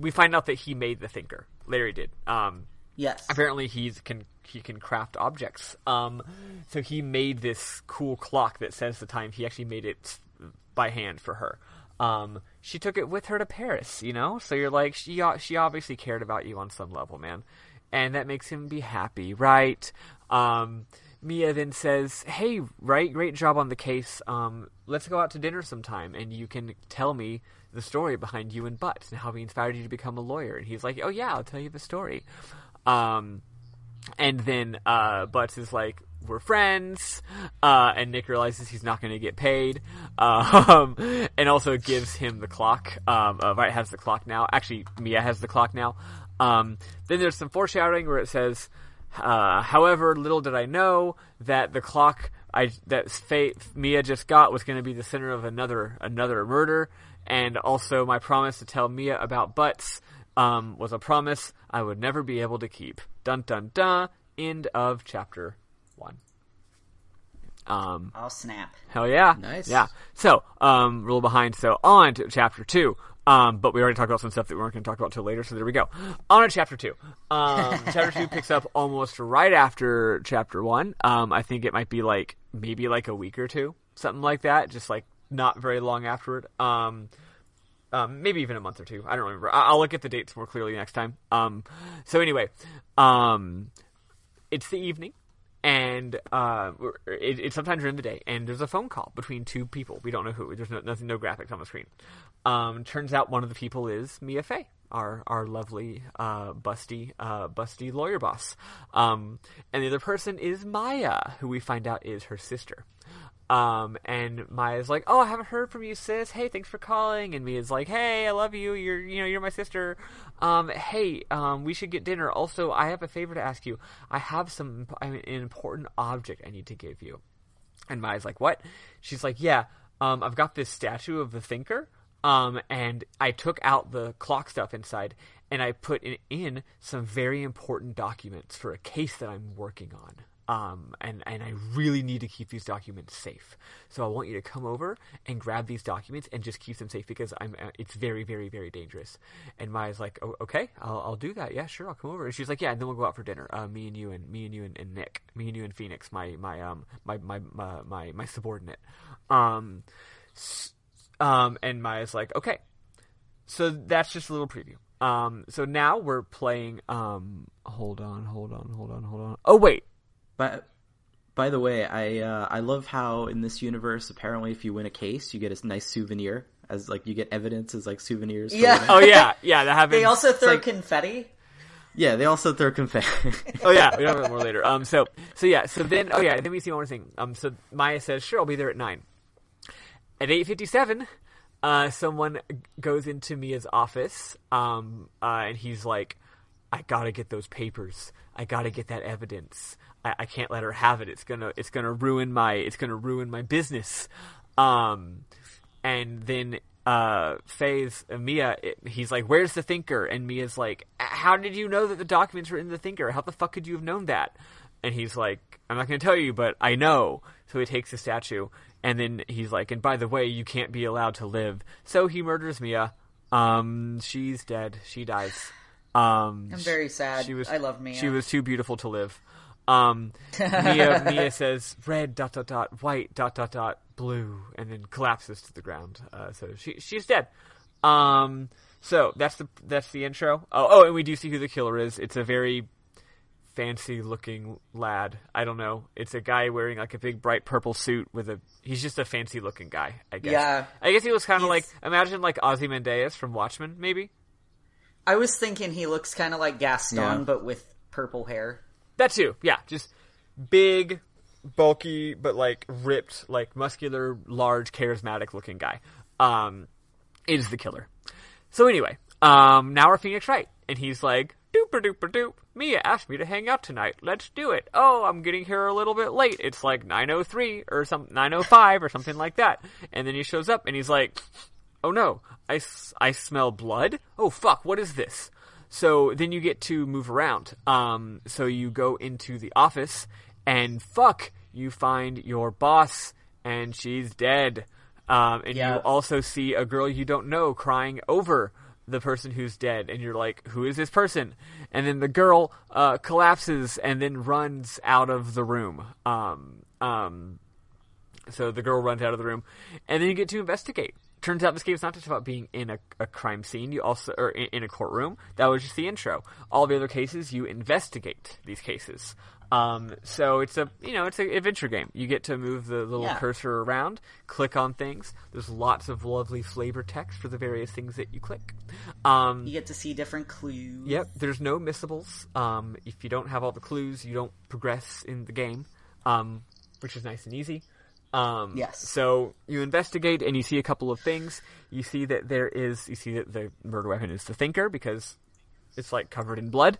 We find out that he made the thinker. Larry did. Yes. Apparently he can craft objects. So he made this cool clock that says the time. He actually made it by hand for her. She took it with her to Paris, you know? So you're like, she obviously cared about you on some level, man. And that makes him be happy, right? Mia then says, "Hey, Wright, great job on the case. Let's go out to dinner sometime, and you can tell me the story behind you and Butts and how he inspired you to become a lawyer." And he's like, "Oh yeah, I'll tell you the story." And then Butts is like, "We're friends," and Nick realizes he's not going to get paid, and also gives him the clock. Wright has the clock now. Actually, Mia has the clock now. Then there's some foreshadowing where it says, "However, little did I know that the clock Mia just got was going to be the center of another murder, and also my promise to tell Mia about Butts was a promise I would never be able to keep." Dun dun dun. End of chapter 1. Oh snap! Hell yeah! Nice. Yeah. So, a little behind. So on to chapter 2. But we already talked about some stuff that we weren't going to talk about till later, so there we go. On to chapter 2. Chapter 2 picks up almost right after chapter 1. I think it might be maybe a week or two, something like that, just not very long afterward. Maybe even a month or two. I don't remember. I'll look at the dates more clearly next time. So anyway, it's the evening. And it's sometime during the day, and there's a phone call between two people. We don't know who. There's no graphics on the screen. Turns out one of the people is Mia Fey, our lovely busty lawyer boss. And the other person is Maya, who we find out is her sister. And Maya's like, "Oh, I haven't heard from you, sis. Hey, thanks for calling." And Mia's like, "Hey, I love you. You're my sister. Hey, we should get dinner. Also, I have a favor to ask you. I have an important object I need to give you." And Maya's like, "What?" She's like, "Yeah, I've got this statue of the thinker, and I took out the clock stuff inside, and I put in some very important documents for a case that I'm working on. And I really need to keep these documents safe. So I want you to come over and grab these documents and just keep them safe because it's very, very, very dangerous." And Maya's like, "Oh, okay, I'll do that. Yeah, sure, I'll come over." And she's like, "Yeah, and then we'll go out for dinner. Me and you and Nick, me and you and Phoenix, my subordinate." And Maya's like, "Okay." So that's just a little preview. So now we're playing. Hold on. Oh wait. By the way, I love how in this universe, apparently, if you win a case, you get a nice souvenir as you get evidence as souvenirs. Yeah. Oh yeah. That happens. They also throw confetti. Yeah, they also throw confetti. Oh yeah, we have more later. So then then we see one more thing. So Maya says, "Sure, I'll be there at 9." At 8:57, someone goes into Mia's office, and he's like, "I gotta get those papers. I gotta get that evidence. I can't let her have it. It's gonna ruin my business." And then Mia, he's like, where's the Thinker? And Mia's like, how did you know that the documents were in the Thinker? How the fuck could you have known that? And he's like, I'm not going to tell you, but I know. So he takes the statue, and then he's like, and by the way, you can't be allowed to live. So he murders Mia. She's dead. She dies. I'm very sad. I love Mia. She was too beautiful to live. Mia says, red, ... white, ... blue, and then collapses to the ground. So she's dead. So that's the intro. Oh, and we do see who the killer is. It's a very fancy looking lad. I don't know. It's a guy wearing like a big bright purple suit he's just a fancy looking guy, I guess. Yeah. I guess he looks kind of like, imagine like Ozymandias from Watchmen, maybe? I was thinking he looks kind of like Gaston, but with purple hair. That too, yeah. Just big, bulky, but like ripped, like muscular, large, charismatic looking guy. Is the killer. So anyway, now we're Phoenix Wright, and he's like, doop-a-doop-a-doop, Mia asked me to hang out tonight. Let's do it. Oh, I'm getting here a little bit late. It's like 9:03 or 9:05 or something like that. And then he shows up, and he's like, oh no, I smell blood? Oh fuck, what is this? So then you get to move around. So you go into the office, and fuck, you find your boss, and she's dead. You also see a girl you don't know crying over the person who's dead, and you're like, who is this person? And then the girl collapses and then runs out of the room. So the girl runs out of the room, and then you get to investigate. Turns out this game is not just about being in a crime scene. You also or in a courtroom. That was just the intro. All the other cases, you investigate these cases. So it's an adventure game. You get to move the little cursor around, click on things. There's lots of lovely flavor text for the various things that you click. You get to see different clues. Yep. There's no missables. If you don't have all the clues, you don't progress in the game, which is nice and easy. Yes. So you investigate and you see a couple of things. You see that the murder weapon is the Thinker because it's like covered in blood.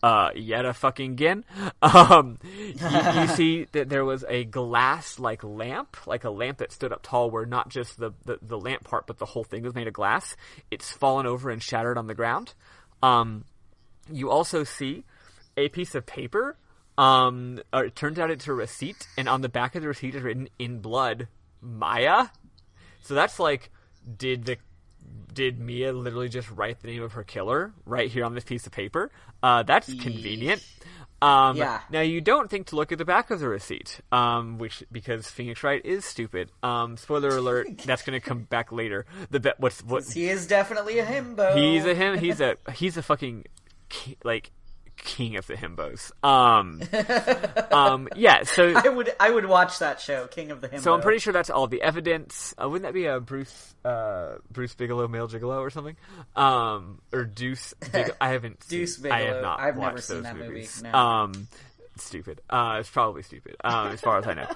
Yet a fucking again. You see that there was a glass like lamp that stood up tall where not just the lamp part but the whole thing was made of glass. It's fallen over and shattered on the ground. You also see a piece of paper. It turns out it's a receipt, and on the back of the receipt is written in blood, Maya. So that's like, did Mia literally just write the name of her killer right here on this piece of paper? That's convenient. Now you don't think to look at the back of the receipt, because Phoenix Wright is stupid. Spoiler alert, that's going to come back later. He is definitely a himbo. He's a fucking like king of the himbos. So I would watch that show, King of the Himbo. So I'm pretty sure that's all the evidence. Wouldn't that be a Bruce Bigelow, Male Gigolo or something? Or Deuce Bigelow? I haven't. Deuce Bigelow. I have not. I've watched never seen that movies. movie. No. Stupid. It's probably stupid. As far as I know.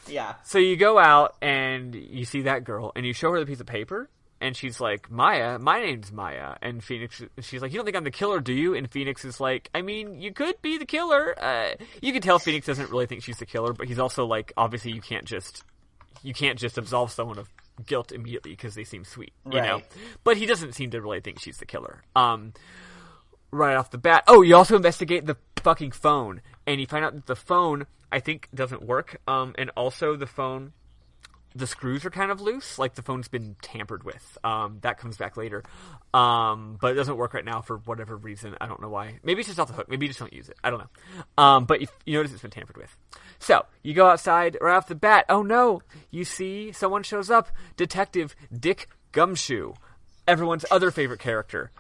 Yeah. So you go out and you see that girl, and you show her the piece of paper. And she's like, Maya, my name's Maya. And she's like, you don't think I'm the killer, do you? And Phoenix is like, I mean, you could be the killer. You can tell Phoenix doesn't really think she's the killer, but he's also like, obviously you can't just absolve someone of guilt immediately because they seem sweet, you know? But he doesn't seem to really think she's the killer. Right off the bat. Oh, you also investigate the fucking phone. And you find out that the phone, I think, doesn't work. And also the phone, the screws are kind of loose, like the phone's been tampered with. That comes back later. But it doesn't work right now for whatever reason. I don't know why. Maybe it's just off the hook. Maybe you just don't use it. I don't know. But you notice it's been tampered with. So, you go outside right off the bat. Oh no! You see someone shows up. Detective Dick Gumshoe. Everyone's other favorite character.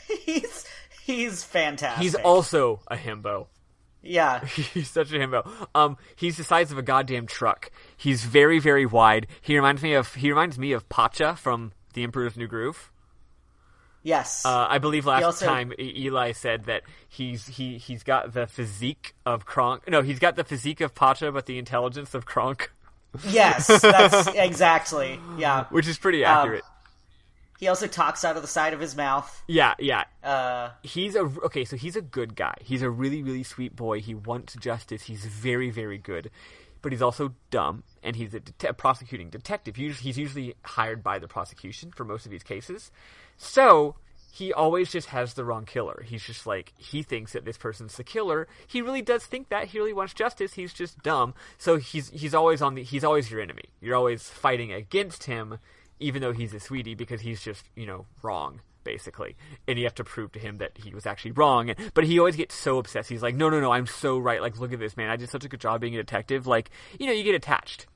He's fantastic. He's also a himbo. Yeah. He's such a himbo. He's the size of a goddamn truck. He's very, very wide. He reminds me of Pacha from The Emperor's New Groove. Yes. I believe last time Eli said that he's got the physique of Kronk. No, he's got the physique of Pacha, but the intelligence of Kronk. Yes, that's exactly. Yeah. Which is pretty accurate. He also talks out of the side of his mouth. Yeah. He's a good guy. He's a really, really sweet boy. He wants justice. He's very, very good. but he's also dumb, and he's a prosecuting detective. He's usually hired by the prosecution for most of these cases. So he always just has the wrong killer. He's just like, he thinks that this person's the killer. He really does think that. He really wants justice. He's just dumb. So he's always your enemy. You're always fighting against him, even though he's a sweetie, because he's just, wrong, basically. And you have to prove to him that he was actually wrong. But he always gets so obsessed. He's like, no, I'm so right. Like, look at this, man. I did such a good job being a detective. Like, you get attached,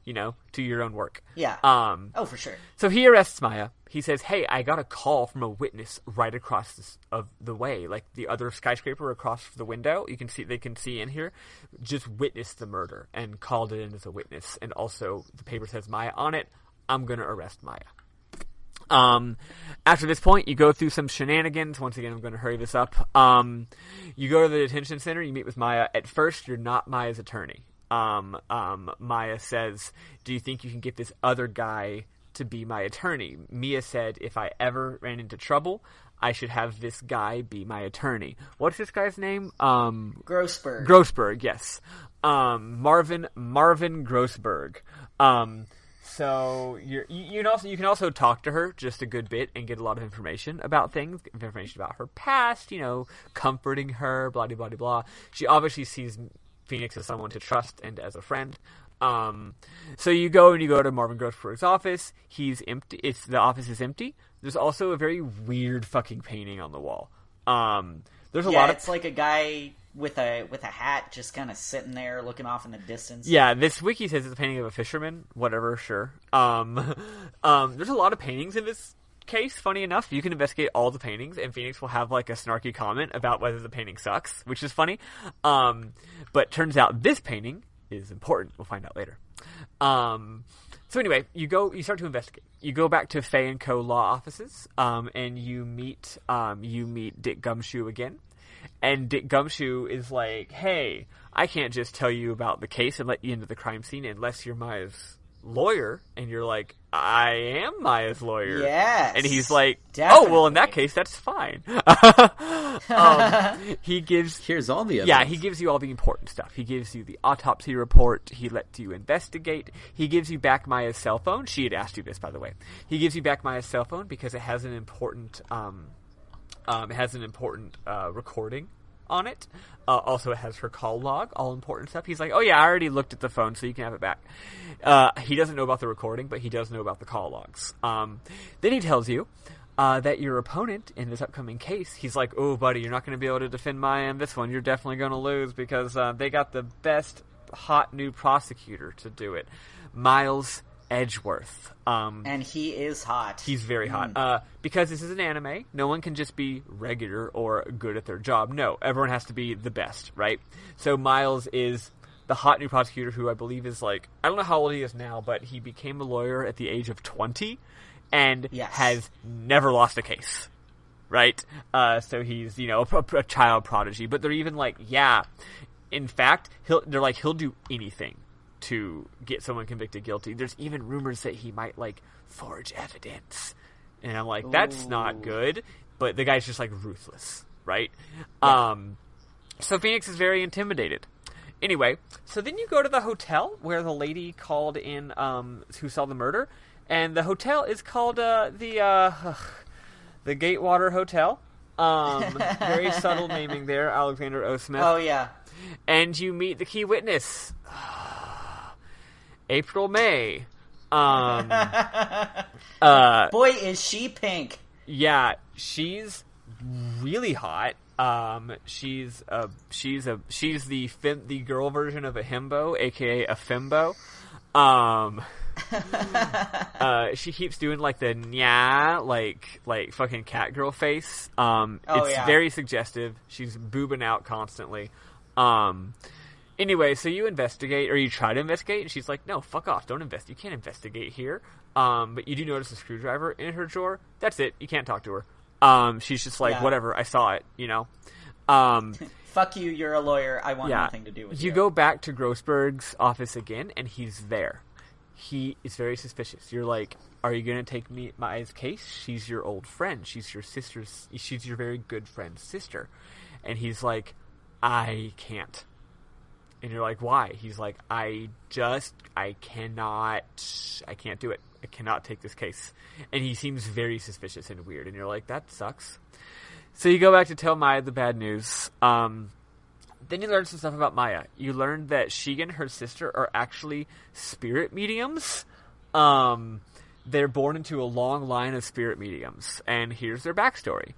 to your own work. Yeah. Oh, for sure. So he arrests Maya. He says, hey, I got a call from a witness right across the way, like the other skyscraper across the window. They can see in here, just witnessed the murder and called it in as a witness. And also the paper says Maya on it. I'm going to arrest Maya. After this point, you go through some shenanigans. Once again, I'm going to hurry this up. You go to the detention center. You meet with Maya. At first, you're not Maya's attorney. Maya says, do you think you can get this other guy to be my attorney? Mia said, if I ever ran into trouble, I should have this guy be my attorney. What's this guy's name? Grossberg. Grossberg, yes. Marvin Grossberg. So you can also talk to her just a good bit and get a lot of information about things, information about her past, comforting her, blah, blah, blah, blah. She obviously sees Phoenix as someone to trust and as a friend. So you go to Marvin Grossberg's office. He's empty. The office is empty. There's also a very weird fucking painting on the wall. There's a lot of... it's like a guy with a hat just kind of sitting there looking off in the distance. Yeah, this wiki says it's a painting of a fisherman. Whatever, sure. There's a lot of paintings in this case. Funny enough, you can investigate all the paintings, and Phoenix will have like a snarky comment about whether the painting sucks, which is funny. But turns out this painting is important. We'll find out later. So anyway, you start to investigate. You go back to Fay & Co. law offices, and you meet Dick Gumshoe again. And Dick Gumshoe is like, hey, I can't just tell you about the case and let you into the crime scene unless you're Maya's lawyer. And you're like, I am Maya's lawyer. Yes. And he's like, definitely. Oh, well, in that case, that's fine. Here's all the evidence. Yeah, he gives you all the important stuff. He gives you the autopsy report. He lets you investigate. He gives you back Maya's cell phone. She had asked you this, by the way. He gives you back Maya's cell phone because it has an important, recording on it. Also, it has her call log, all important stuff. He's like, oh yeah, I already looked at the phone, so you can have it back. He doesn't know about the recording, but he does know about the call logs. Then he tells you that your opponent in this upcoming case, he's like, oh buddy, you're not going to be able to defend Maya in this one. You're definitely going to lose because they got the best hot new prosecutor to do it. Miles Edgeworth. And he is hot. He's very hot. Because this is an anime, no one can just be regular or good at their job. No, everyone has to be the best, right? So Miles is the hot new prosecutor who I believe is like, I don't know how old he is now, but he became a lawyer at the age of 20 and has never lost a case, right? So he's, a child prodigy. But they're even like, yeah, in fact, he'll do anything to get someone convicted guilty. There's even rumors that he might forge evidence, and I'm like, that's not good. But the guy's just ruthless, right? Yeah. So Phoenix is very intimidated. Anyway, so then you go to the hotel where the lady called in, who saw the murder, and the hotel is called the Gatewater Hotel. Very subtle naming there, Alexander O. Smith. Oh yeah. And you meet the key witness. April May. Boy, is she pink. Yeah, she's really hot. She's the girl version of a himbo, aka a fembo. She keeps doing the nya, like fucking cat girl face. It's very suggestive. She's boobing out constantly. Anyway, so you investigate, or you try to investigate, and she's like, no, fuck off, don't invest. You can't investigate here. But you do notice a screwdriver in her drawer. That's it. You can't talk to her. She's just like, whatever, I saw it, Fuck you, you're a lawyer. I want nothing to do with you. You go back to Grossberg's office again, and he's there. He is very suspicious. You're like, are you going to take Maya's case? She's your old friend. She's your sister's, she's your very good friend's sister. And he's like, I can't. And you're like, why? He's like, I can't do it. I cannot take this case. And he seems very suspicious and weird. And you're like, that sucks. So you go back to tell Maya the bad news. Then you learn some stuff about Maya. You learned that she and her sister are actually spirit mediums. They're born into a long line of spirit mediums. And here's their backstory.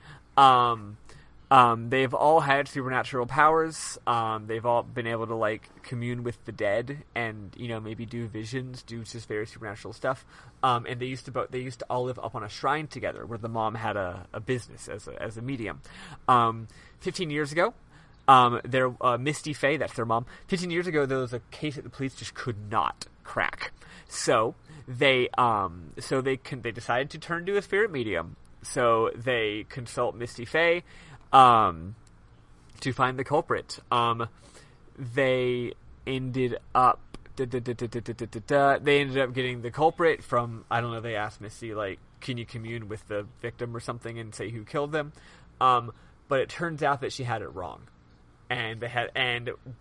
They've all had supernatural powers. They've all been able to, like, commune with the dead and, you know, maybe do visions, do just very supernatural stuff. And they used to all live up on a shrine together where the mom had a business as a medium. 15 years ago, Misty Faye, that's their mom. 15 years ago, there was a case that the police just could not crack. So they decided to turn to a spirit medium. So they consult Misty Faye to find the culprit. They ended up getting the culprit from, I don't know, they asked Misty, like, can you commune with the victim or something and say who killed them? But it turns out that she had it wrong. And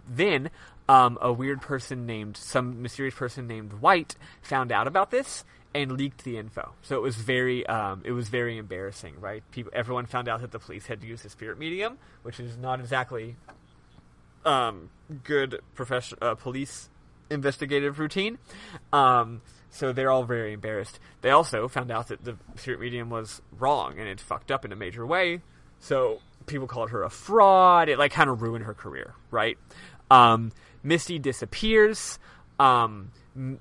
then a weird person some mysterious person named White found out about this and leaked the info. So it was very embarrassing, right? Everyone found out that the police had used a spirit medium, which is not exactly good police investigative routine. So they're all very embarrassed. They also found out that the spirit medium was wrong and it fucked up in a major way. So people called her a fraud. It, like, kind of ruined her career, right? Misty disappears.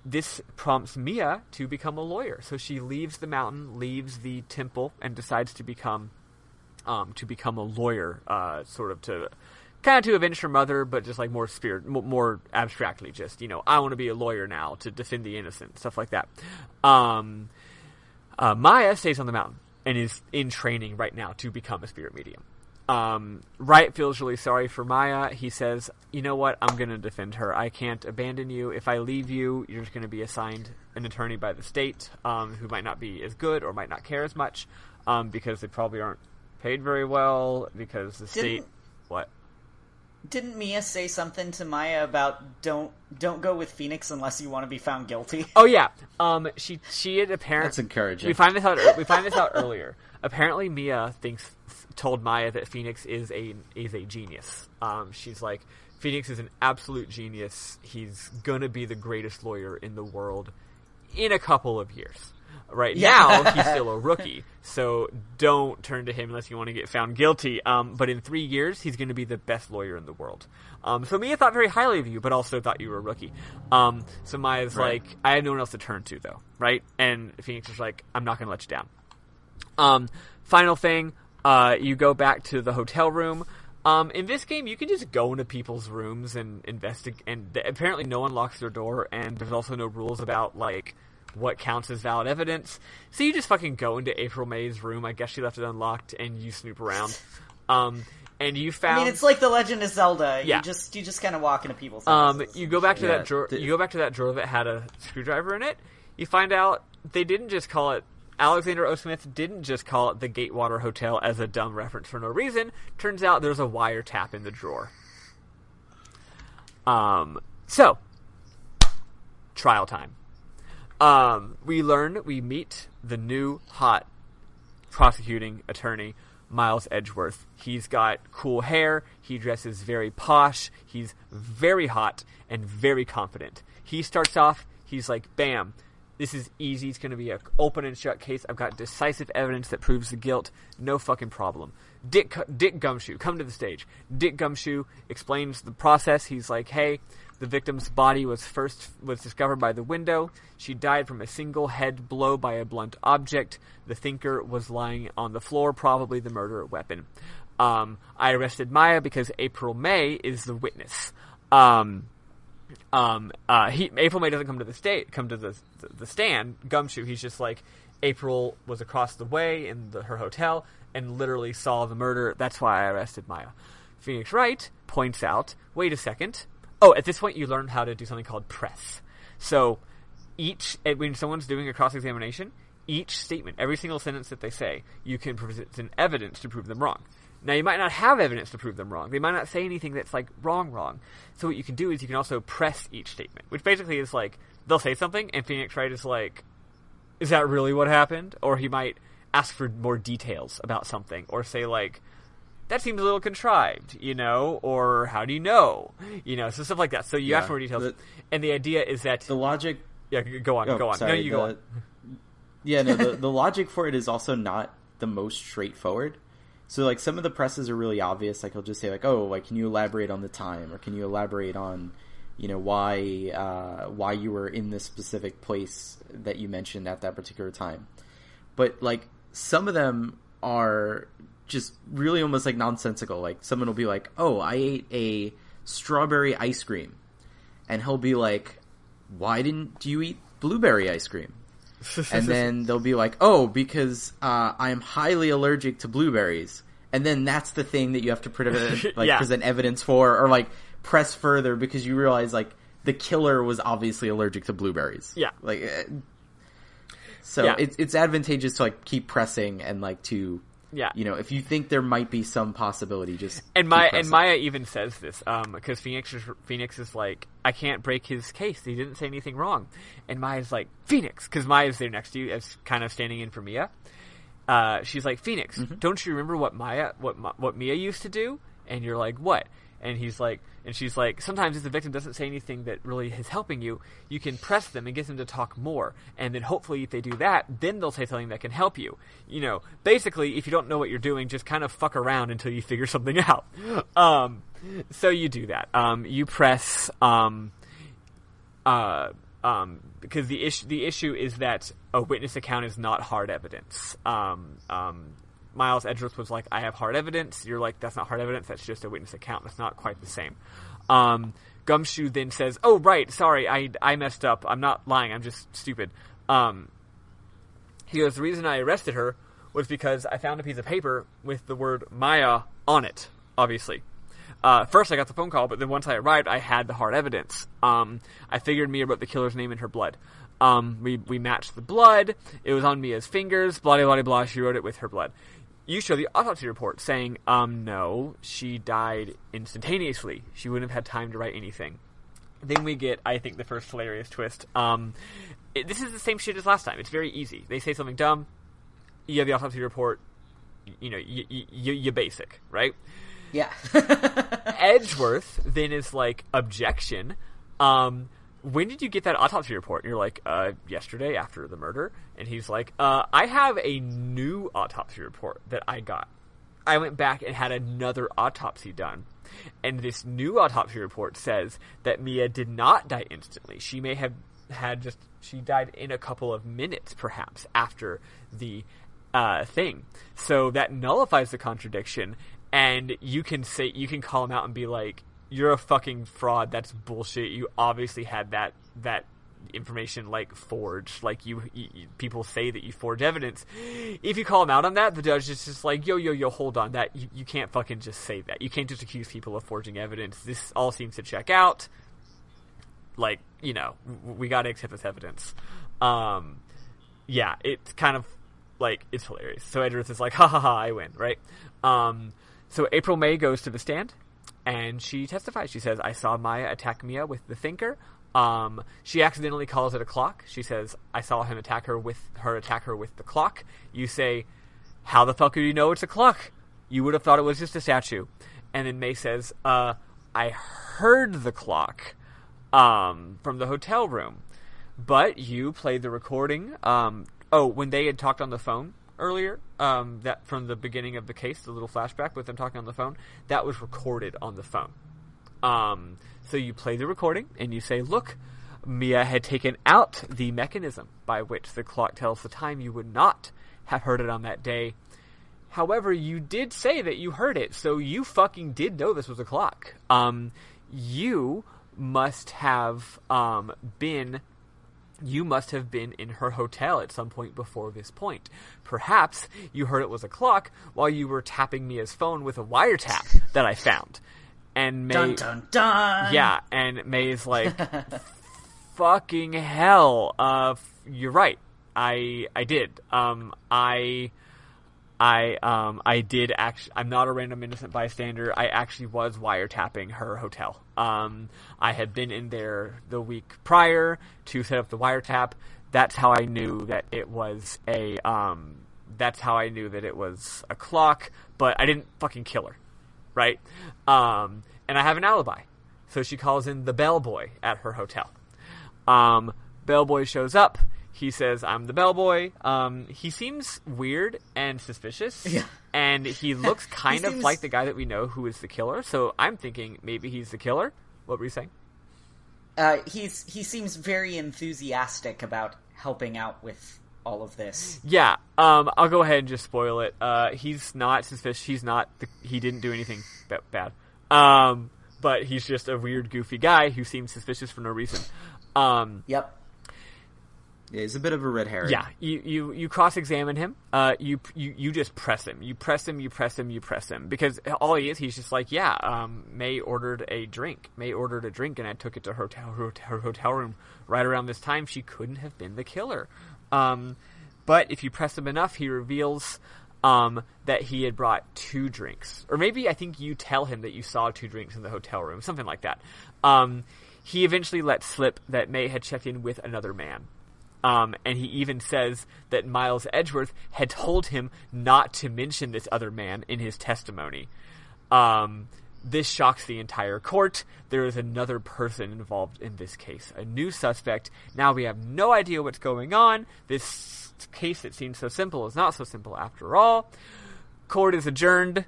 This prompts Mia to become a lawyer. So she leaves the mountain, leaves the temple, and decides to become a lawyer, sort of to avenge her mother, but just like more abstractly, just, you know, I want to be a lawyer now to defend the innocent, stuff like that. Maya stays on the mountain and is in training right now to become a spirit medium. Wright feels really sorry for Maya. He says, you know what, I'm going to defend her. I can't abandon you. If I leave you, you're just going to be assigned an attorney by the state, who might not be as good or might not care as much, because they probably aren't paid very well, because the state... What? Didn't Mia say something to Maya about don't go with Phoenix unless you want to be found guilty? Oh yeah. She had apparently... That's encouraging. We find this out earlier. Apparently Mia told Maya that Phoenix is a genius. She's like, Phoenix is an absolute genius. He's gonna be the greatest lawyer in the world in a couple of years. Right now, he's still a rookie, so don't turn to him unless you want to get found guilty. But in 3 years, he's going to be the best lawyer in the world. So Mia thought very highly of you, but also thought you were a rookie. So Maya's like, I had no one else to turn to, though, right? And Phoenix was like, I'm not going to let you down. Final thing, you go back to the hotel room. In this game, you can just go into people's rooms and investigate, and apparently no one locks their door, and there's also no rules about, like, what counts as valid evidence. So you just fucking go into April May's room. I guess she left it unlocked, and you snoop around. And you found... I mean, it's like The Legend of Zelda. Yeah. You just kind of walk into people's houses. You go back to that drawer. You go back to that drawer that had a screwdriver in it. You find out they didn't just call it... Alexander O. Smith didn't just call it the Gatewater Hotel as a dumb reference for no reason. Turns out there's a wiretap in the drawer. So, trial time. We meet the new hot prosecuting attorney, Miles Edgeworth. He's got cool hair, he dresses very posh, he's very hot and very confident. He starts off, he's like, bam, this is easy, it's going to be an open and shut case, I've got decisive evidence that proves the guilt, no fucking problem. Dick Gumshoe, come to the stage. Dick Gumshoe explains the process. He's like, hey, the victim's body was discovered by the window. She died from a single head blow by a blunt object. The thinker was lying on the floor, probably the murder weapon. I arrested Maya because April May is the witness. April May doesn't come to the stand. Gumshoe, he's just like, April was across the way in her hotel and literally saw the murder. That's why I arrested Maya. Phoenix Wright points out, wait a second. Oh, at this point you learn how to do something called press. So when someone's doing a cross-examination, each statement, every single sentence that they say, you can present an evidence to prove them wrong. Now, you might not have evidence to prove them wrong. They might not say anything that's, like, wrong. So what you can do is you can also press each statement, which basically is, like, they'll say something, and Phoenix Wright is like, is that really what happened? Or he might ask for more details about something, or say, like, that seems a little contrived, you know, or how do you know? You know, so stuff like that. So you ask for more details, and the idea is that... The logic... Yeah, go on. Sorry, no, you go on. Yeah, no, the logic for it is also not the most straightforward. So, like, some of the presses are really obvious. Like, he'll just say, like, oh, like, can you elaborate on the time? Or can you elaborate on, you know, why you were in this specific place that you mentioned at that particular time? But, like, some of them are just really almost, like, nonsensical. Like, someone will be like, oh, I ate a strawberry ice cream. And he'll be like, why didn't you eat blueberry ice cream? And then they'll be like, oh, because I am highly allergic to blueberries. And then that's the thing that you have to present evidence for, or like press further because you realize like the killer was obviously allergic to blueberries. Yeah. It's advantageous to like keep pressing and like to... Yeah. You know, if you think there might be some possibility, just Maya even says this because Phoenix is like, I can't break his case. He didn't say anything wrong, and Maya's like, Phoenix, because Maya's there next to you as kind of standing in for Mia. She's like, Phoenix, don't you remember what Mia used to do? And you're like, what? And she's like, sometimes if the victim doesn't say anything that really is helping you, you can press them and get them to talk more. And then hopefully if they do that, then they'll say something that can help you. You know, basically, if you don't know what you're doing, just kind of fuck around until you figure something out. So you do that. You press, because the issue is that a witness account is not hard evidence. Miles Edgeworth was like, I have hard evidence. You're like, that's not hard evidence. That's just a witness account. That's not quite the same. Gumshoe then says, oh, right. Sorry. I messed up. I'm not lying. I'm just stupid. He goes, the reason I arrested her was because I found a piece of paper with the word Maya on it, obviously. First I got the phone call, but then once I arrived, I had the hard evidence. I figured Mia wrote the killer's name in her blood. We matched the blood. It was on Mia's fingers. Blah, blah, blah, blah. She wrote it with her blood. You show the autopsy report saying, no, she died instantaneously. She wouldn't have had time to write anything. Then we get, I think, the first hilarious twist. This is the same shit as last time. It's very easy. They say something dumb. You have the autopsy report. You know, you basic, right? Yeah. Edgeworth then is like, objection. When did you get that autopsy report? And you're like, yesterday after the murder. And he's like, I have a new autopsy report that I got. I went back and had another autopsy done. And this new autopsy report says that Mia did not die instantly. She may have she died in a couple of minutes, perhaps, after the thing. So that nullifies the contradiction. And you can call him out and be like, you're a fucking fraud. That's bullshit. You obviously had that information like forged. Like you people say that you forge evidence. If you call him out on that, the judge is just like, yo, hold on. That you can't fucking just say that. You can't just accuse people of forging evidence. This all seems to check out. Like, you know, we got to accept this evidence. Yeah, it's kind of like, it's hilarious. So Edgeworth is like, ha ha ha, I win, right? So April May goes to the stand. And she testifies. She says, I saw Maya attack Mia with the thinker. She accidentally calls it a clock. She says, I saw him attack her with the clock. You say, how the fuck do you know it's a clock? You would have thought it was just a statue. And then May says, I heard the clock from the hotel room. But you played the recording. When they had talked on the phone earlier, that from the beginning of the case, the little flashback with them talking on the phone, that was recorded on the phone. So you play the recording and you say, look, Mia had taken out the mechanism by which the clock tells the time. You would not have heard it on that day. However, you did say that you heard it, so you fucking did know this was a clock. You must have been in her hotel at some point before this point. Perhaps you heard it was a clock while you were tapping Mia's phone with a wiretap that I found. And May, dun dun dun. Yeah, and May's like, fucking hell, you're right. I did. I did actually. I'm not a random innocent bystander. I actually was wiretapping her hotel. I had been in there the week prior to set up the wiretap. That's how I knew that it was a. That's how I knew that it was a clock. But I didn't fucking kill her, right? And I have an alibi. So she calls in the bellboy at her hotel. Bellboy shows up. He says, I'm the bellboy. He seems weird and suspicious. Yeah. And he looks kind of seems... like the guy that we know who is the killer. So I'm thinking maybe he's the killer. What were you saying? He seems very enthusiastic about helping out with all of this. Yeah. I'll go ahead and just spoil it. He's not suspicious. He didn't do anything bad. But he's just a weird, goofy guy who seems suspicious for no reason. Yep. Yeah, he's a bit of a red herring. Yeah, you cross-examine him. You just press him. You press him. Because all he is, he's just like, May ordered a drink. And I took it to her hotel room right around this time. She couldn't have been the killer. But if you press him enough, he reveals that he had brought 2 drinks. Or maybe I think you tell him that you saw 2 drinks in the hotel room. Something like that. He eventually let slip that May had checked in with another man. And he even says that Miles Edgeworth had told him not to mention this other man in his testimony. This shocks the entire court. There is another person involved in this case, a new suspect. Now we have no idea what's going on. This case that seems so simple is not so simple after all. Court is adjourned.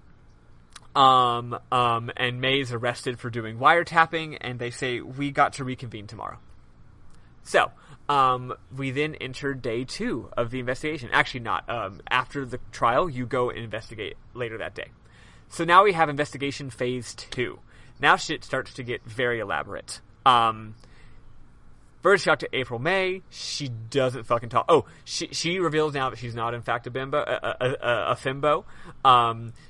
And May is arrested for doing wiretapping, and they say, we got to reconvene tomorrow. So, we then enter day 2 of the investigation. Actually not. After the trial, you go and investigate later that day. So now we have investigation phase 2. Now shit starts to get very elaborate. First shot to April May. She doesn't fucking talk. Oh, she reveals now that she's not in fact a fimbo.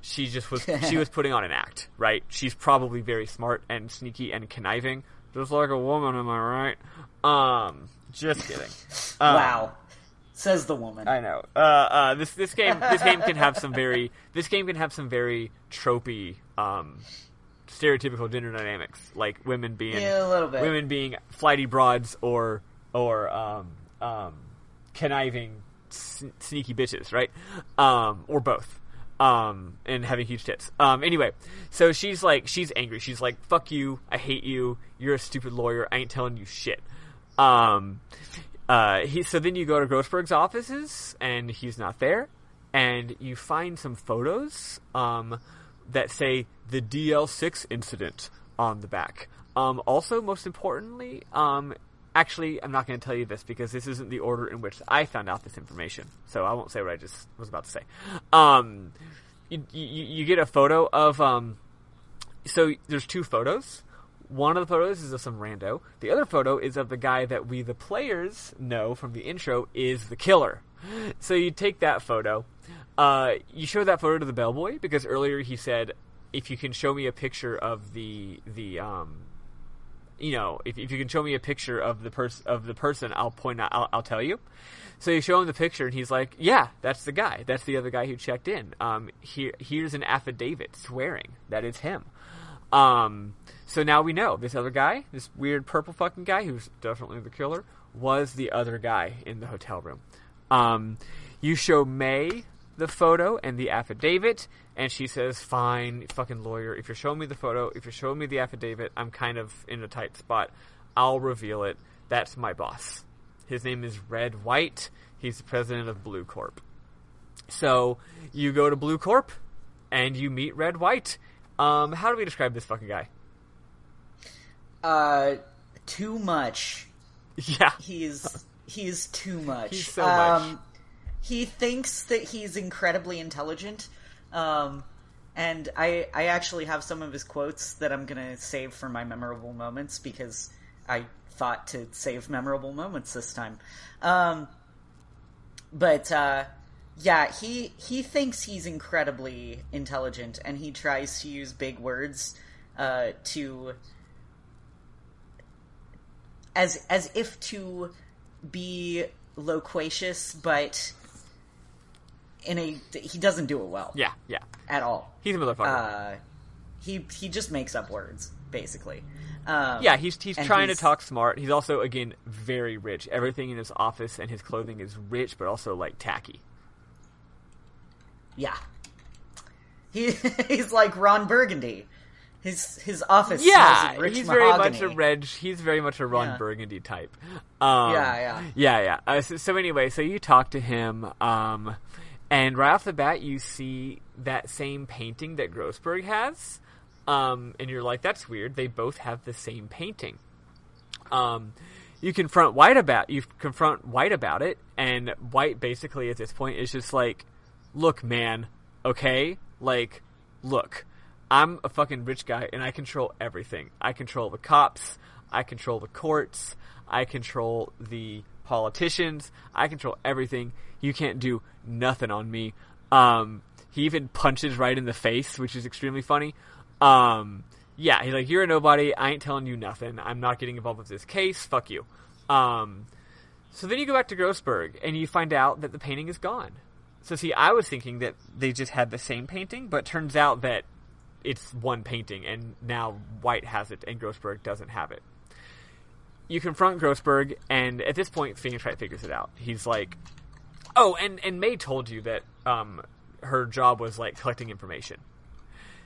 She just was, she was putting on an act, right? She's probably very smart and sneaky and conniving. Just like a woman, am I right? Just kidding. Wow. Says the woman. I know. This game can have some very tropey, stereotypical gender dynamics, like women being a little bit. Women being flighty broads or conniving sneaky bitches, right? Or both. And having huge tits. Anyway, so she's angry. She's like, fuck you, I hate you, you're a stupid lawyer, I ain't telling you shit. So then you go to Grossberg's offices, and he's not there, and you find some photos, that say the DL6 incident on the back. Also, most importantly, actually, I'm not going to tell you this because this isn't the order in which I found out this information, so I won't say what I just was about to say. You get a photo of, so there's 2 photos. One of the photos is of some rando. The other photo is of the guy that we, the players, know from the intro is the killer. So you take that photo. You show that photo to the bellboy because earlier he said, if you can show me a picture of if you can show me a picture of the person, I'll point out, I'll tell you. So you show him the picture, and he's like, yeah, that's the guy. That's the other guy who checked in. Here's an affidavit swearing that it's him. So now we know this other guy, this weird purple fucking guy who's definitely the killer, was the other guy in the hotel room. You show May the photo and the affidavit, and she says, fine, fucking lawyer, if you're showing me the photo, if you're showing me the affidavit, I'm kind of in a tight spot. I'll reveal it. That's my boss. His name is Red White. He's the president of Blue Corp. So you go to Blue Corp, and you meet Red White. How do we describe this fucking guy? Too much. Yeah. He's too much. He's so much. He thinks that he's incredibly intelligent. And I actually have some of his quotes that I'm gonna save for my memorable moments because I thought to save memorable moments this time. Yeah, he thinks he's incredibly intelligent, and he tries to use big words to as if to be loquacious, but he doesn't do it well. Yeah, yeah. At all. He's a motherfucker. He just makes up words, basically. He's trying to talk smart. He's also, again, very rich. Everything in his office and his clothing is rich, but also, like, tacky. Yeah. He's like Ron Burgundy. His office smells like rich he's mahogany. He's very much a Ron Burgundy type. Yeah. So anyway, so you talk to him, and right off the bat, you see that same painting that Grossberg has, and you're like, "That's weird. They both have the same painting." You confront White about it, and White basically at this point is just like, "Look, man, okay, like, look." I'm a fucking rich guy, and I control everything. I control the cops. I control the courts. I control the politicians. I control everything. You can't do nothing on me. He even punches right in the face, which is extremely funny. He's like, you're a nobody. I ain't telling you nothing. I'm not getting involved with this case. Fuck you. So then you go back to Grossberg, and you find out that the painting is gone. So see, I was thinking that they just had the same painting, but it turns out that it's one painting, and now White has it, and Grossberg doesn't have it. You confront Grossberg, and at this point, Phoenix Wright figures it out. He's like, oh, and May told you that her job was, like, collecting information.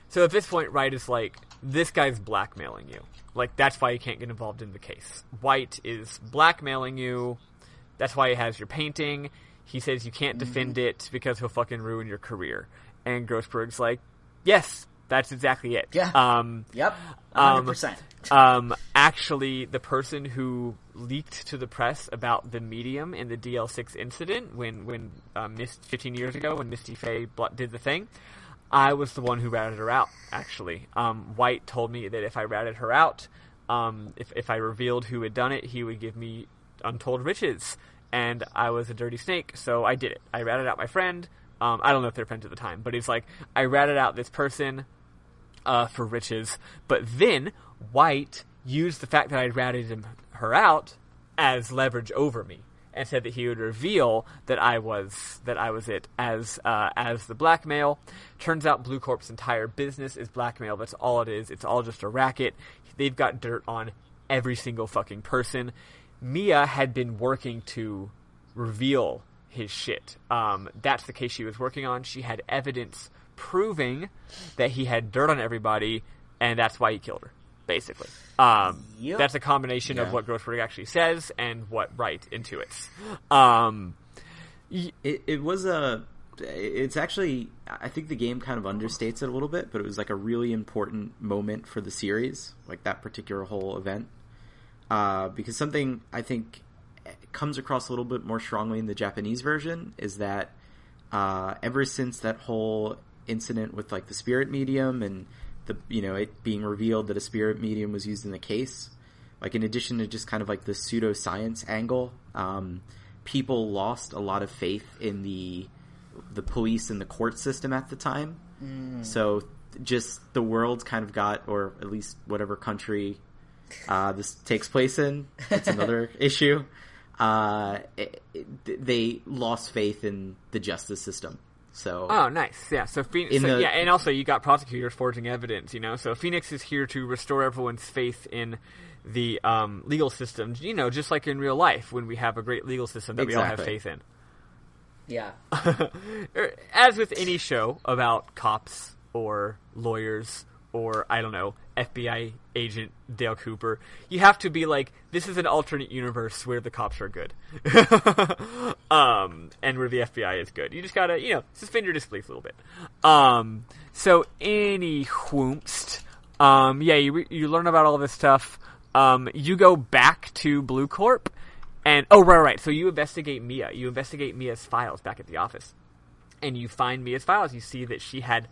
So at this point, Wright is like, this guy's blackmailing you. Like, that's why you can't get involved in the case. White is blackmailing you. That's why he has your painting. He says you can't defend it because he'll fucking ruin your career. And Grossberg's like, yes, that's exactly it. Yeah. Yep. 100%. Actually, the person who leaked to the press about the medium in the DL6 incident when 15 years ago when Misty Faye did the thing, I was the one who ratted her out, actually. White told me that if I ratted her out, if I revealed who had done it, he would give me untold riches. And I was a dirty snake, so I did it. I ratted out my friend. I don't know if they're friends at the time, but it's like, I ratted out this person for riches, but then White used the fact that I ratted her out as leverage over me, and said that he would reveal that I was it as the blackmail. Turns out Blue Corp's entire business is blackmail. That's all it is. It's all just a racket. They've got dirt on every single fucking person. Mia had been working to reveal his shit. That's the case she was working on. She had evidence proving that he had dirt on everybody, and that's why he killed her, basically. Yep. That's a combination of what Grossberg actually says and what Wright intuits. It's actually, I think the game kind of understates it a little bit, but it was like a really important moment for the series, like that particular whole event. Because something I think comes across a little bit more strongly in the Japanese version is that ever since that whole incident with like the spirit medium and it being revealed that a spirit medium was used in the case, like in addition to just kind of like the pseudoscience angle, people lost a lot of faith in the police and the court system at the time. So just the world kind of got, or at least whatever country this takes place in, it's another issue. They lost faith in the justice system. So, oh, nice. Yeah. So Phoenix. And also you got prosecutors forging evidence. So Phoenix is here to restore everyone's faith in the legal system. Just like in real life, when we have a great legal system that we all have faith in. Yeah. As with any show about cops or lawyers or, I don't know, FBI agent Dale Cooper, you have to be like, this is an alternate universe where the cops are good. And where the FBI is good. You just gotta, suspend your disbelief a little bit. So any whoomst, you learn about all this stuff. You go back to Blue Corp, and, right. So you investigate Mia. You investigate Mia's files back at the office. And you find Mia's files. You see that she had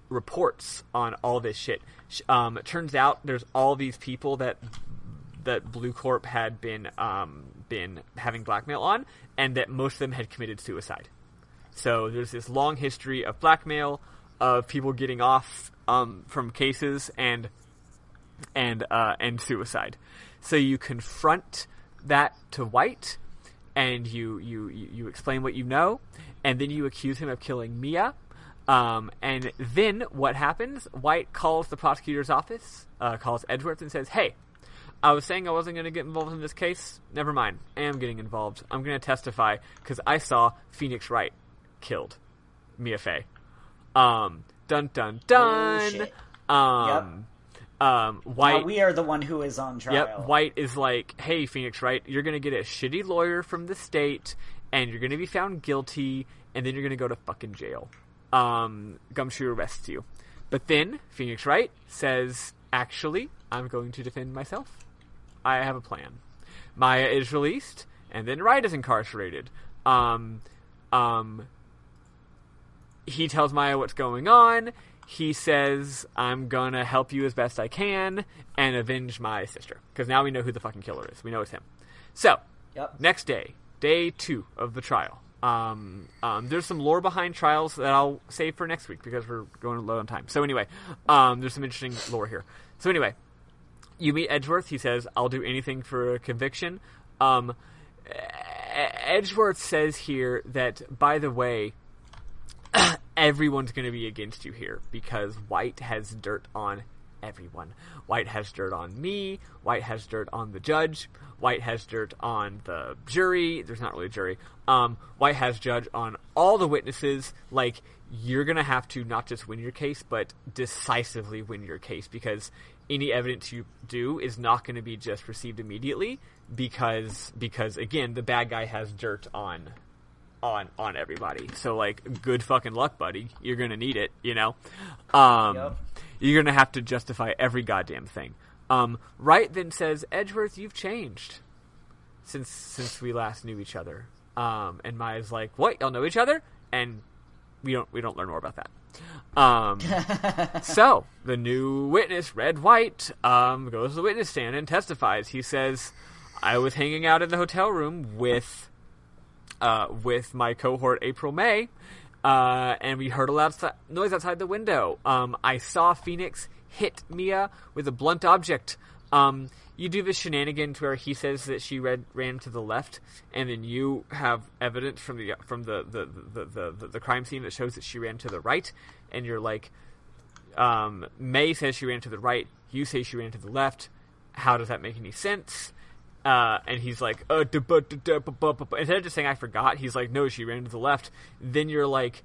reports on all this shit. It turns out there's all these people that Blue Corp had been having blackmail on, and that most of them had committed suicide. So there's this long history of blackmail, of people getting off from cases and suicide. So you confront that to White, and you explain what you know, and then you accuse him of killing Mia. And then what happens? White calls the prosecutor's office, calls Edgeworth, and says, "Hey, I was saying I wasn't going to get involved in this case. Never mind. I am getting involved. I'm going to testify because I saw Phoenix Wright killed Mia Fey." Dun dun dun. Bullshit. White. Now we are the one who is on trial. Yep. White is like, "Hey, Phoenix Wright, you're going to get a shitty lawyer from the state, and you're going to be found guilty, and then you're going to go to fucking jail. Gumshoe arrests you." But then Phoenix Wright says, "Actually, I'm going to defend myself. I have a plan." Maya is released, and then Wright is incarcerated. He tells Maya what's going on. He says, "I'm gonna help you as best I can and avenge my sister." Because now we know who the fucking killer is. We know it's him. So, Next day, day 2 of the trial. There's some lore behind trials that I'll save for next week because we're going low on time. So anyway, there's some interesting lore here. So anyway, you meet Edgeworth. He says, "I'll do anything for a conviction." Edgeworth says here that, by the way, everyone's going to be against you here because White has dirt on everyone. White has dirt on me. White has dirt on the judge. White has dirt on the jury. There's not really a jury. White has dirt on all the witnesses. Like, you're going to have to not just win your case, but decisively win your case because any evidence you do is not going to be just received immediately because again, the bad guy has dirt on everybody. So, like, good fucking luck, buddy. You're gonna need it, you know? You're gonna have to justify every goddamn thing. Wright then says, "Edgeworth, you've changed since we last knew each other." And Maya's like, "What? Y'all know each other?" And we don't learn more about that. So, the new witness, Red White, goes to the witness stand and testifies. He says, "I was hanging out in the hotel room with my cohort April May, and we heard a loud noise outside the window. I saw Phoenix hit Mia with a blunt object. You do this shenanigans where he says that she ran to the left, and then you have evidence from the crime scene that shows that she ran to the right, and you're like, May says she ran to the right, you say she ran to the left. How does that make any sense?" And he's like, instead of just saying "I forgot," he's like, "No, she ran to the left." Then you're like,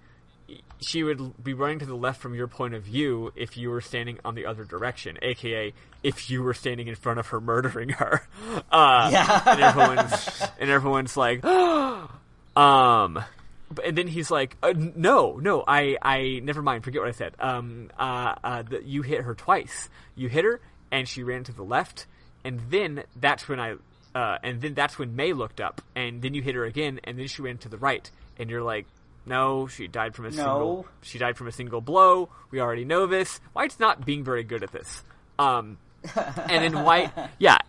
she would be running to the left from your point of view if you were standing on the other direction, aka if you were standing in front of her murdering her. And everyone's like, and then he's like, no, I never mind, forget what I said. You hit her twice. You hit her, and she ran to the left. And then that's when that's when May looked up, and then you hit her again, and then she ran to the right, and you're like, "No, she died from a single blow. We already know this." White's not being very good at this. And then White,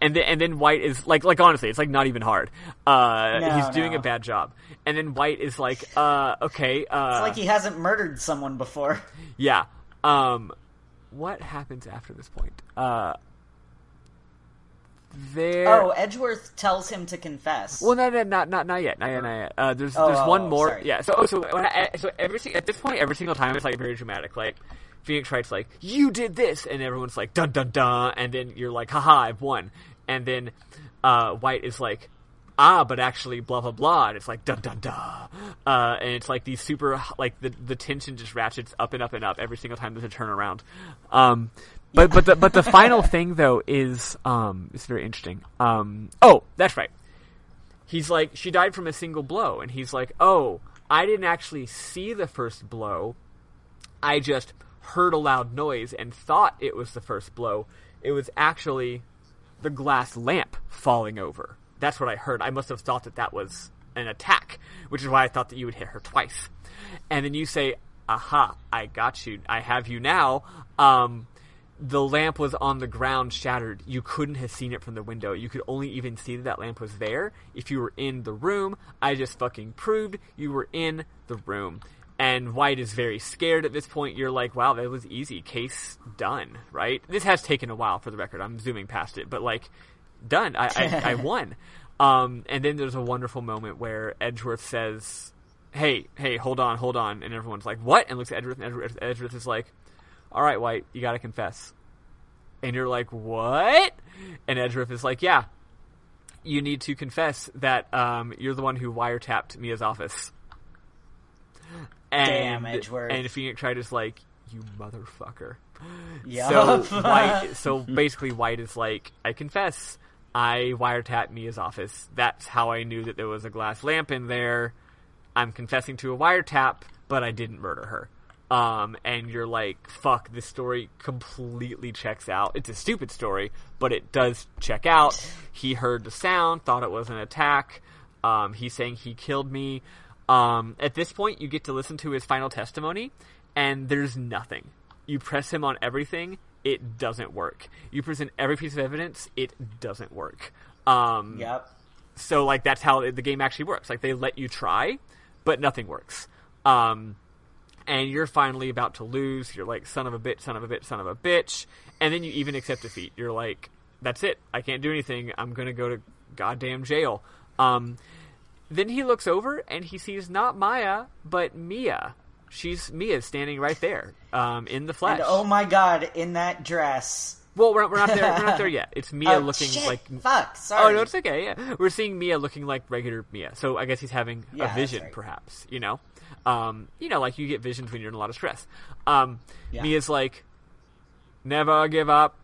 and then White is like honestly, it's like not even hard. He's doing a bad job, and then White is like, "Okay." It's like he hasn't murdered someone before. Yeah. What happens after this point? Edgeworth tells him to confess. Well, not yet. There's one more. Sorry. Yeah. So at this point, every single time it's like very dramatic. Like Phoenix Wright's like, "You did this," and everyone's like, "Dun dun dun," and then you're like, "Haha, I've won." And then White is like, "But actually, blah blah blah," and it's like, "Dun dun dun," and it's like these super like the tension just ratchets up and up and up every single time there's a turnaround. But the final thing though is very interesting. That's right. He's like, "She died from a single blow," and he's like, "Oh, I didn't actually see the first blow. I just heard a loud noise and thought it was the first blow. It was actually the glass lamp falling over. That's what I heard. I must have thought that was an attack, which is why I thought that you would hit her twice." And then you say, "Aha, I got you. I have you now." The lamp was on the ground, shattered. You couldn't have seen it from the window. You could only even see that lamp was there if you were in the room. I just fucking proved you were in the room. And White is very scared at this point. You're like, wow, that was easy. Case done, right? This has taken a while, for the record. I'm zooming past it. But, like, done. I won. And then there's a wonderful moment where Edgeworth says, hey, hold on. And everyone's like, what? And looks at Edgeworth, and Edgeworth is like, all right, White, you gotta confess. And you're like, what? And Edgeworth is like, yeah, you need to confess that you're the one who wiretapped Mia's office. And, damn, Edgeworth. And Phoenix Wright is like, you motherfucker. Yup. So basically White is like, I confess, I wiretapped Mia's office. That's how I knew that there was a glass lamp in there. I'm confessing to a wiretap, but I didn't murder her. And you're like, fuck, this story completely checks out. It's a stupid story, but it does check out. He heard the sound, thought it was an attack. He's saying he killed me. At this point, you get to listen to his final testimony, and there's nothing. You press him on everything, it doesn't work. You present every piece of evidence, it doesn't work. Yep. So, like, that's how the game actually works. Like, they let you try, but nothing works. And you're finally about to lose. You're like, son of a bitch. And then you even accept defeat. You're like, that's it. I can't do anything. I'm going to go to goddamn jail. Then he looks over and he sees not Maya, but Mia. Mia's standing right there, in the flesh. And oh my god, in that dress. Well, we're not there. We're not there yet. It's Mia looking shit. like. Fuck. Sorry. Oh no, it's okay. Yeah, we're seeing Mia looking like regular Mia. So I guess he's having a vision, right. perhaps. Like you get visions when you're in a lot of stress. Yeah. Mia's like, never give up,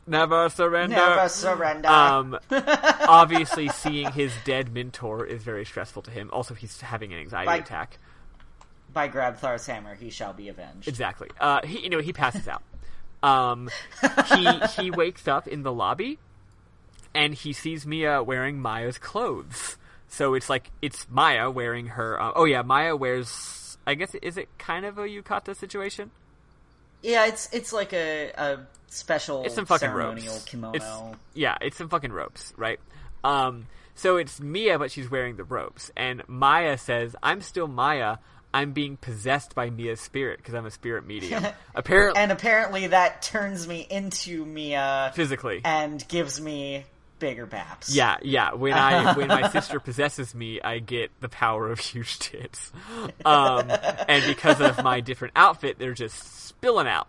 never surrender. Never surrender. Obviously, seeing his dead mentor is very stressful to him. Also, he's having an anxiety attack. By Grabthar's hammer, he shall be avenged. Exactly. He passes out. He wakes up in the lobby, and he sees Mia wearing Maya's clothes. So it's Maya wearing her. Maya wears. I guess, is it kind of a yukata situation? Yeah, it's like a special. It's some fucking ceremonial ropes. kimono. It's some fucking ropes, right? So it's Mia, but she's wearing the ropes, and Maya says, "I'm still Maya. I'm being possessed by Mia's spirit because I'm a spirit medium." Apparently that turns me into Mia physically and gives me bigger baps. Yeah. When my sister possesses me, I get the power of huge tits. And because of my different outfit, they're just spilling out.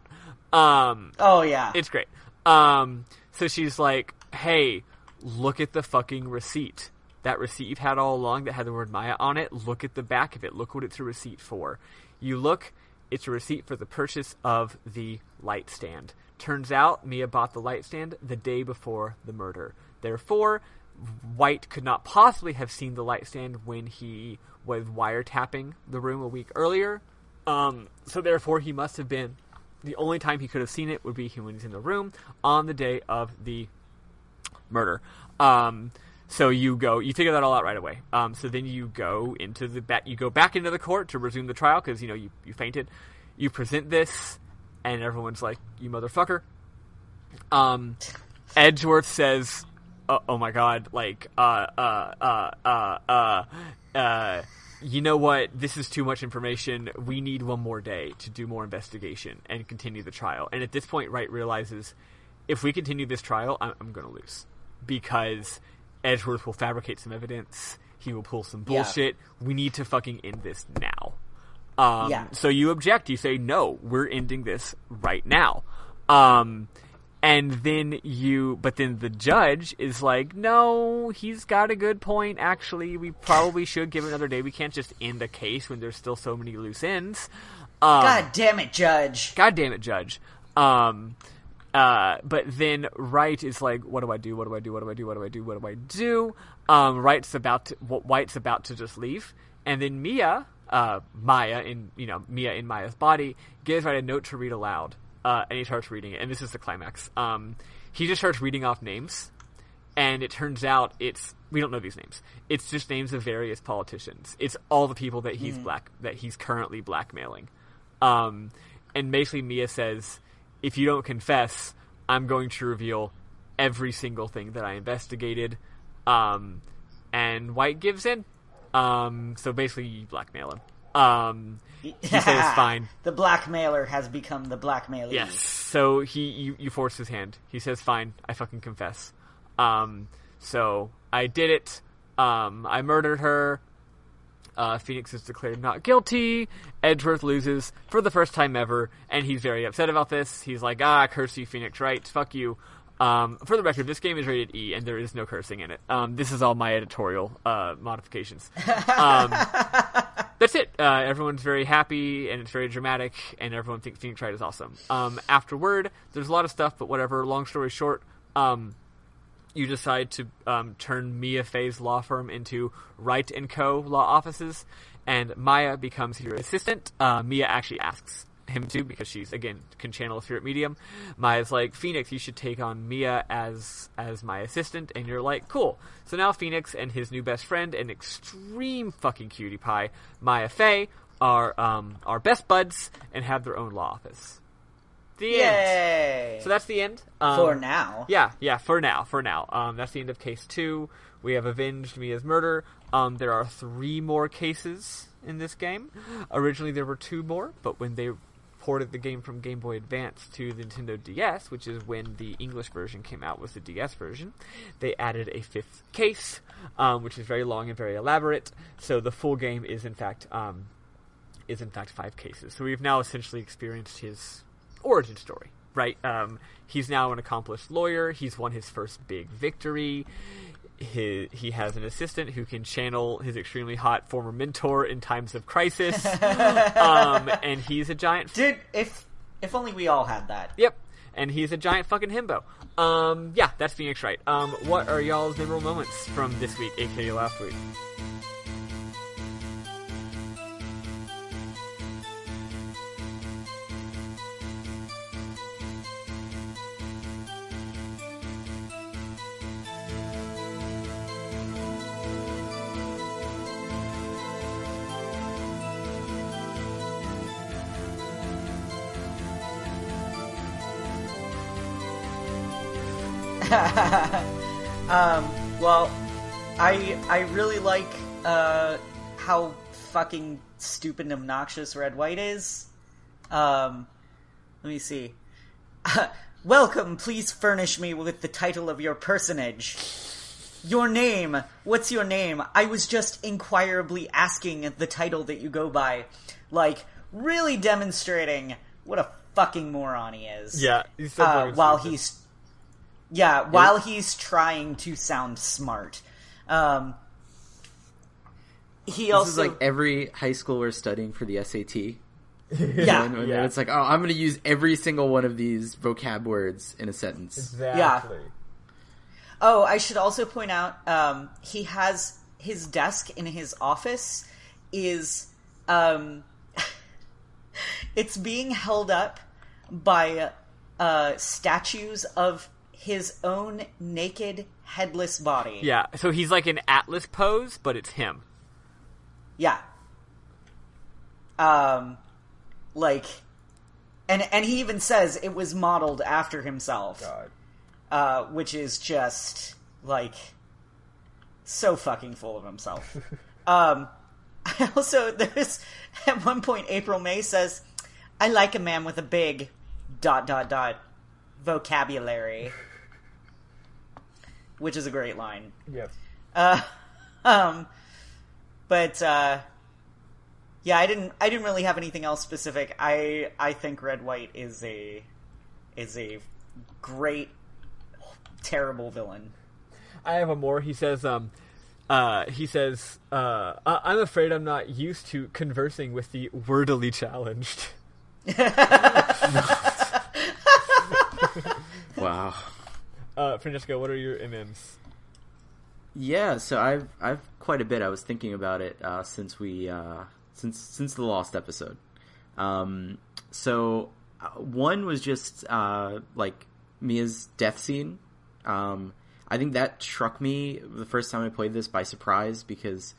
Oh yeah, it's great. So she's like, "Hey, look at the fucking receipt. That receipt you've had all along that had the word Maya on it, look at the back of it. Look what it's a receipt for. You look, it's a receipt for the purchase of the light stand. Turns out Mia bought the light stand the day before the murder. Therefore, White could not possibly have seen the light stand when he was wiretapping the room a week earlier. So therefore, he must have been, the only time he could have seen it would be when he's in the room on the day of the murder. So you figure that all out right away. So then you go into you go back into the court to resume the trial because, you fainted. You present this, and everyone's like, you motherfucker. Edgeworth says, oh my god, like, you know what, this is too much information. We need one more day to do more investigation and continue the trial. And at this point, Wright realizes, if we continue this trial, I'm going to lose. Because Edgeworth will fabricate some evidence. He will pull some bullshit. Yeah. We need to fucking end this now. So you object. You say, no, we're ending this right now. And then but then the judge is like, no, he's got a good point. Actually, we probably should give it another day. We can't just end a case when there's still so many loose ends. God damn it, Judge. But then Wright is like, what do I do? White's about to just leave. And then Mia in Maya's body, gives Wright a note to read aloud. And he starts reading it. And this is the climax. He just starts reading off names. And it turns out we don't know these names. It's just names of various politicians. It's all the people that he's currently blackmailing. And basically Mia says, if you don't confess, I'm going to reveal every single thing that I investigated. And White gives in. So basically you blackmail him. He says fine. The blackmailer has become the blackmailer. Yes. So you force his hand. He says fine, I fucking confess. So I did it. I murdered her. Phoenix is declared not guilty. Edgeworth loses for the first time ever, and he's very upset about this. He's like, curse you, Phoenix Wright. Fuck you. For the record, this game is rated E, and there is no cursing in it. This is all my editorial modifications. That's it. Everyone's very happy, and it's very dramatic, and everyone thinks Phoenix Wright is awesome. Afterward, there's a lot of stuff, but whatever. Long story short, you decide to turn Mia Fey's law firm into Wright & Co. law offices, and Maya becomes your assistant. Mia actually asks him to, because she's, again, can channel a spirit medium. Maya's like, Phoenix, you should take on Mia as my assistant, and you're like, cool. So now Phoenix and his new best friend, an extreme fucking cutie pie, Maya Fey, are best buds and have their own law office. The end. So that's the end. For now. Yeah, for now. That's the end of case 2. We have avenged Mia's murder. There are 3 more cases in this game. Originally there were 2 more, but when they ported the game from Game Boy Advance to the Nintendo DS, which is when the English version came out, was the DS version, they added a 5th case, which is very long and very elaborate. So the full game is in fact 5 cases. So we've now essentially experienced his origin story, right? He's now an accomplished lawyer. He's won his first big victory. He has an assistant who can channel his extremely hot former mentor in times of crisis. And he's a giant... Dude, if only we all had that. Yep. And he's a giant fucking himbo. Yeah, that's Phoenix Wright. What are y'all's memorable moments from this week, aka last week? Well, I really like how fucking stupid and obnoxious Red White is. Let me see. Welcome, please furnish me with the title of your personage. Your name. What's your name? I was just inquirably asking the title that you go by. Like, really demonstrating what a fucking moron he is. Yeah, he's so fucking while stupid. while he's trying to sound smart. He this also is like every high schooler studying for the SAT. Yeah. And it's like, oh, I'm going to use every single one of these vocab words in a sentence. Exactly. Yeah. Oh, I should also point out, he has his desk in his office is, it's being held up by statues of his own naked, headless body. Yeah, so he's like an Atlas pose, but it's him. Yeah. Like, and he even says it was modeled after himself. God. Which is just, like, so fucking full of himself. Also, there's, at one point, April May says, I like a man with a big ... vocabulary. Which is a great line. Yep. But yeah, I didn't really have anything else specific. I think Red White is a great, terrible villain. I have a more. He says, I'm afraid I'm not used to conversing with the wordily challenged. Wow. Francesco, what are your MMs? Yeah, so I've quite a bit. I was thinking about it since the Lost episode. So one was just like Mia's death scene. I think that struck me the first time I played this by surprise, because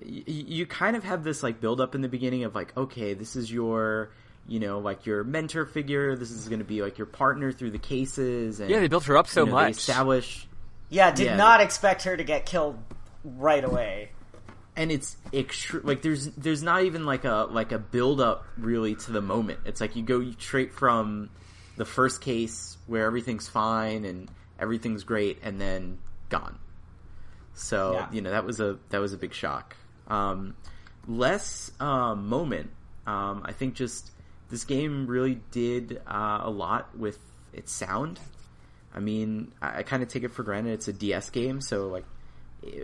you kind of have this like build up in the beginning of like, okay, this is your, you know, like your mentor figure. This is going to be like your partner through the cases. And, yeah, they built her up so much. They establish. Yeah, did not expect her to get killed right away. And it's like there's not even like a build up really to the moment. It's like you go straight from the first case where everything's fine and everything's great, and then gone. So that was a big shock. Less moment. I think just this game really did a lot with its sound. I mean, I kind of take it for granted it's a DS game, so like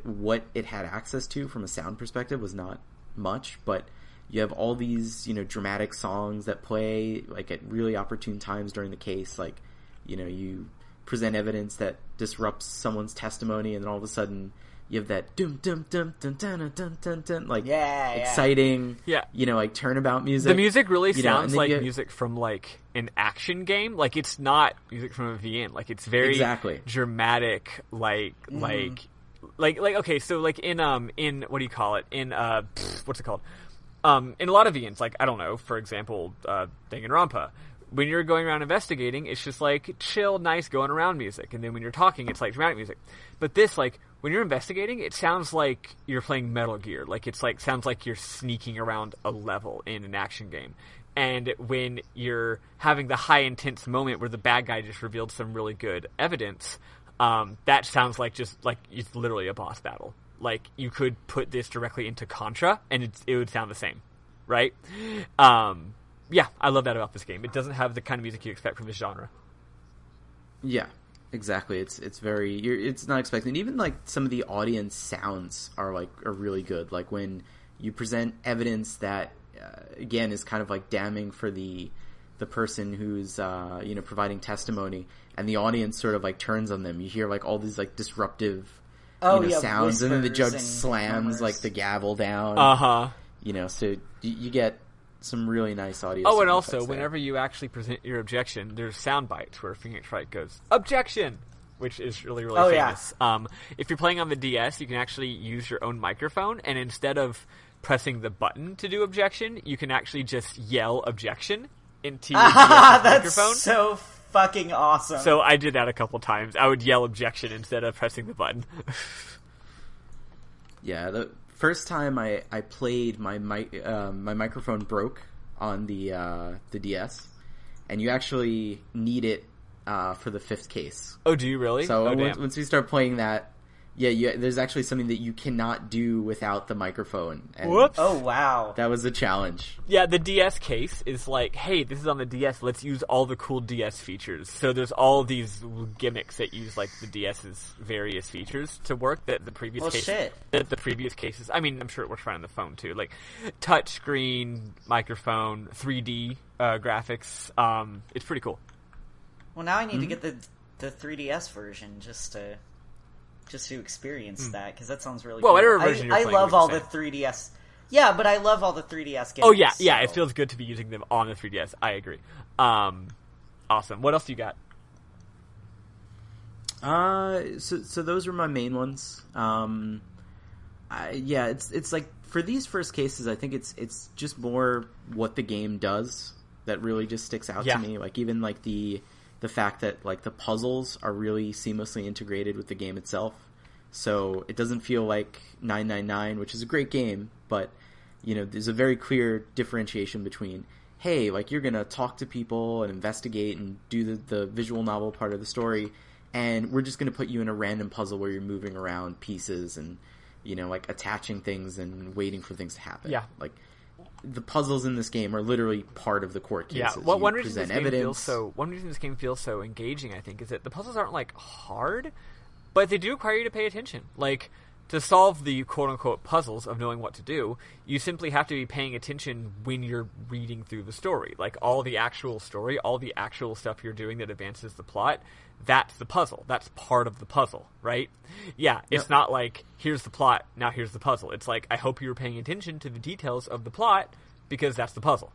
what it had access to from a sound perspective was not much, but you have all these, dramatic songs that play like at really opportune times during the case. Like, you present evidence that disrupts someone's testimony, and then all of a sudden you have that dum dum dum dum dun dun dun dun, like exciting, like turnabout music. The music really sounds like music from like an action game. Like it's not music from a VN. Like it's very dramatic. Like okay, so like in what do you call it? In what's it called? In a lot of VNs, like I don't know, for example, Danganronpa. When you're going around investigating, it's just like chill, nice going around music, and then when you're talking, it's like dramatic music. But this, like when you're investigating, it sounds like you're playing Metal Gear. Like it's like sounds like you're sneaking around a level in an action game. And when you're having the high intense moment where the bad guy just revealed some really good evidence, that sounds like just like it's literally a boss battle. Like you could put this directly into Contra, and it would sound the same, right? Yeah, I love that about this game. It doesn't have the kind of music you expect from this genre. Yeah, exactly. It's very it's not expected. Even like some of the audience sounds are really good. Like when you present evidence that again is kind of like damning for the person who's providing testimony, and the audience sort of like turns on them. You hear like all these like disruptive sounds, and then the judge slams like the gavel down. So you get some really nice audio. Oh, and also, whenever you actually present your objection, there's sound bites where Phoenix Wright goes, "Objection!" which is really, really famous. Yeah. If you're playing on the DS, you can actually use your own microphone, and instead of pressing the button to do objection, you can actually just yell objection into your DS microphone. That's so fucking awesome. So I did that a couple times. I would yell objection instead of pressing the button. Yeah, the first time I played, my microphone broke on the DS, and you actually need it for the fifth case. Oh, do you really? So once we start playing that, there's actually something that you cannot do without the microphone. And whoops! Oh, wow. That was a challenge. Yeah, the DS case is like, hey, this is on the DS, let's use all the cool DS features. So there's all these gimmicks that use like the DS's various features to work that the previous the previous cases. I mean, I'm sure it works fine on the phone too. Like touch screen, microphone, 3D graphics. It's pretty cool. Well, now I need to get the 3DS version just to experience that, because that sounds really cool. Whatever version you're I playing, love all the 3DS. Yeah, but I love all the 3DS games. Oh, yeah, so. It feels good to be using them on the 3DS. I agree. Awesome. What else do you got? So those are my main ones. It's like, for these first cases, I think it's just more what the game does that really just sticks out to me. Like, even like the fact that like the puzzles are really seamlessly integrated with the game itself, so it doesn't feel like 999, which is a great game, but there's a very clear differentiation between, hey, like you're gonna talk to people and investigate and do the visual novel part of the story, and we're just gonna put you in a random puzzle where you're moving around pieces and like attaching things and waiting for things to happen. Like the puzzles in this game are literally part of the court cases. Yeah, one reason this game feels so engaging, I think, is that the puzzles aren't like hard, but they do require you to pay attention. Like, to solve the quote-unquote puzzles of knowing what to do, you simply have to be paying attention when you're reading through the story. Like, all the actual story, all the actual stuff you're doing that advances the plot, that's the puzzle. That's part of the puzzle, right? Yeah, it's not like, here's the plot, now here's the puzzle. It's like, I hope you're paying attention to the details of the plot, because that's the puzzle.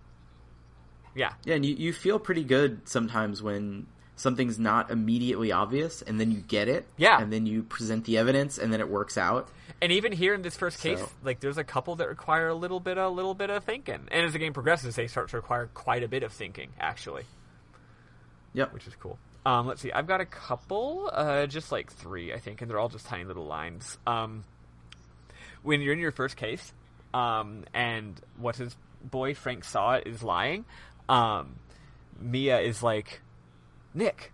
Yeah. Yeah, and you feel pretty good sometimes when something's not immediately obvious, and then you get it, and then you present the evidence, and then it works out. And even here in this first case, like, there's a couple that require a little bit of thinking. And as the game progresses, they start to require quite a bit of thinking, actually. Yep. Which is cool. Let's see, I've got a couple, just like 3, I think, and they're all just tiny little lines. When you're in your first case, and what's his boy, Frank Saw is lying, Mia is like, Nick,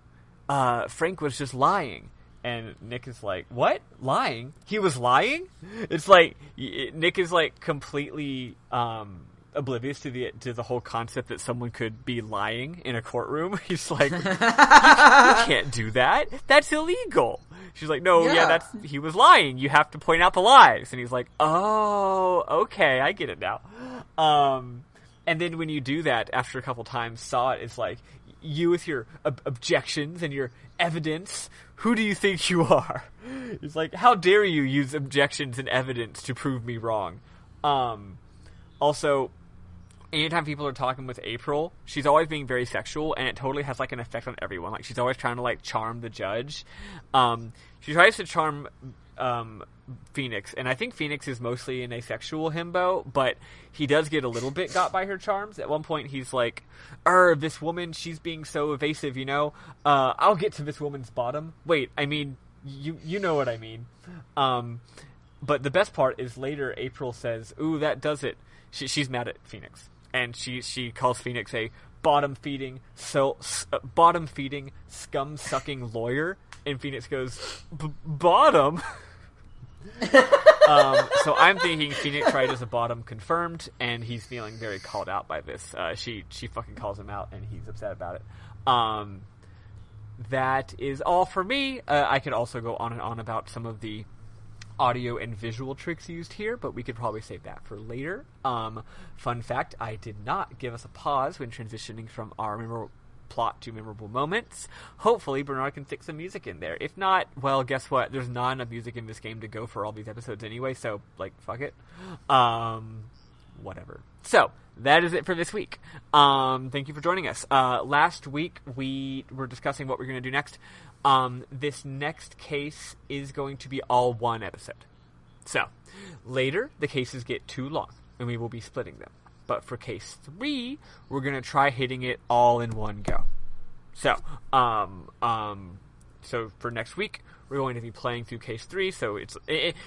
Frank was just lying. And Nick is like, what? Lying? He was lying? It's like, Nick is like completely oblivious to the whole concept that someone could be lying in a courtroom. He's like, you can't do that. That's illegal. She's like, no, he was lying. You have to point out the lies. And he's like, oh, okay, I get it now. And then when you do that, after a couple times, saw it, it's like, you with your objections and your evidence, who do you think you are? It's like, how dare you use objections and evidence to prove me wrong? Also, anytime people are talking with April, she's always being very sexual, and it totally has like an effect on everyone. Like, she's always trying to like charm the judge. She tries to charm Phoenix, and I think Phoenix is mostly an asexual himbo, but he does get a little bit got by her charms. At one point, he's like, this woman, she's being so evasive, you know? I'll get to this woman's bottom. Wait, I mean, you know what I mean. But the best part is later April says, ooh, that does it. She's mad at Phoenix, and she calls Phoenix a bottom-feeding, scum-sucking lawyer, and Phoenix goes, bottom? So I'm thinking Phoenix Wright is a bottom confirmed, and he's feeling very called out by this. She fucking calls him out, and he's upset about it. That is all for me. I could also go on and on about some of the audio and visual tricks used here, but we could probably save that for later. Fun fact, I did not give us a pause when transitioning from our memorable plot to memorable moments. Hopefully Bernard can stick some music in there. If not, well, guess what? There's not enough music in this game to go for all these episodes anyway, so, like, fuck it. Whatever. So, that is it for this week. Thank you for joining us. Last week, we were discussing what we're going to do next. This next case is going to be all one episode. So, later, the cases get too long, and we will be splitting them. But for case 3, we're going to try hitting it all in one go. So, so for next week, we're going to be playing through case 3. So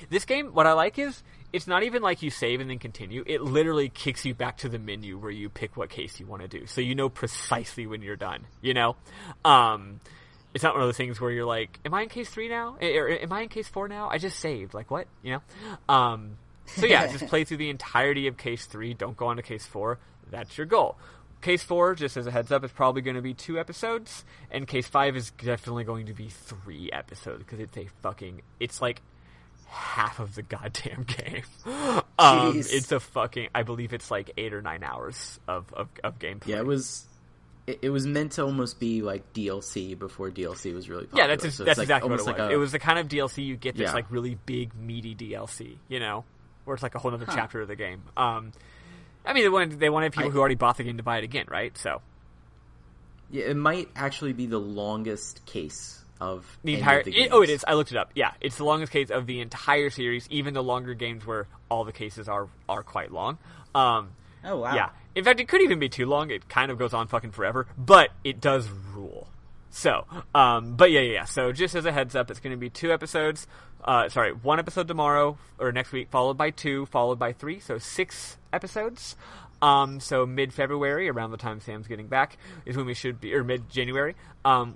this game, what I like is, it's not even like you save and then continue. It literally kicks you back to the menu where you pick what case you want to do. So you know precisely when you're done, you know? It's not one of those things where you're like, am I in case 3 now? Or am I in case 4 now? I just saved. Like, what? You know? So yeah, just play through the entirety of case 3. Don't go on to case 4. That's your goal. Case 4, just as a heads up, is probably going to be 2 episodes. And case 5 is definitely going to be 3 episodes. Because it's like half of the goddamn game. It's I believe it's like 8 or 9 hours of gameplay. Yeah, it was meant to almost be like DLC before DLC was really popular. Yeah, that's exactly what it was. It was the kind of DLC you get that's like really big, meaty DLC, you know? Where it's like a whole other chapter of the game. I mean, they wanted people who already bought the game to buy it again, right? So, yeah, it might actually be the longest case of the entire. It is. I looked it up. Yeah, it's the longest case of the entire series. Even the longer games where all the cases are quite long. Oh wow. Yeah. In fact, it could even be too long. It kind of goes on fucking forever, but it does rule. So, but yeah. So just as a heads up, it's going to be 2 episodes. 1 episode tomorrow, or next week, followed by 2, followed by 3, so 6 episodes. So mid-February, around the time Sam's getting back, is when we should be, or mid-January,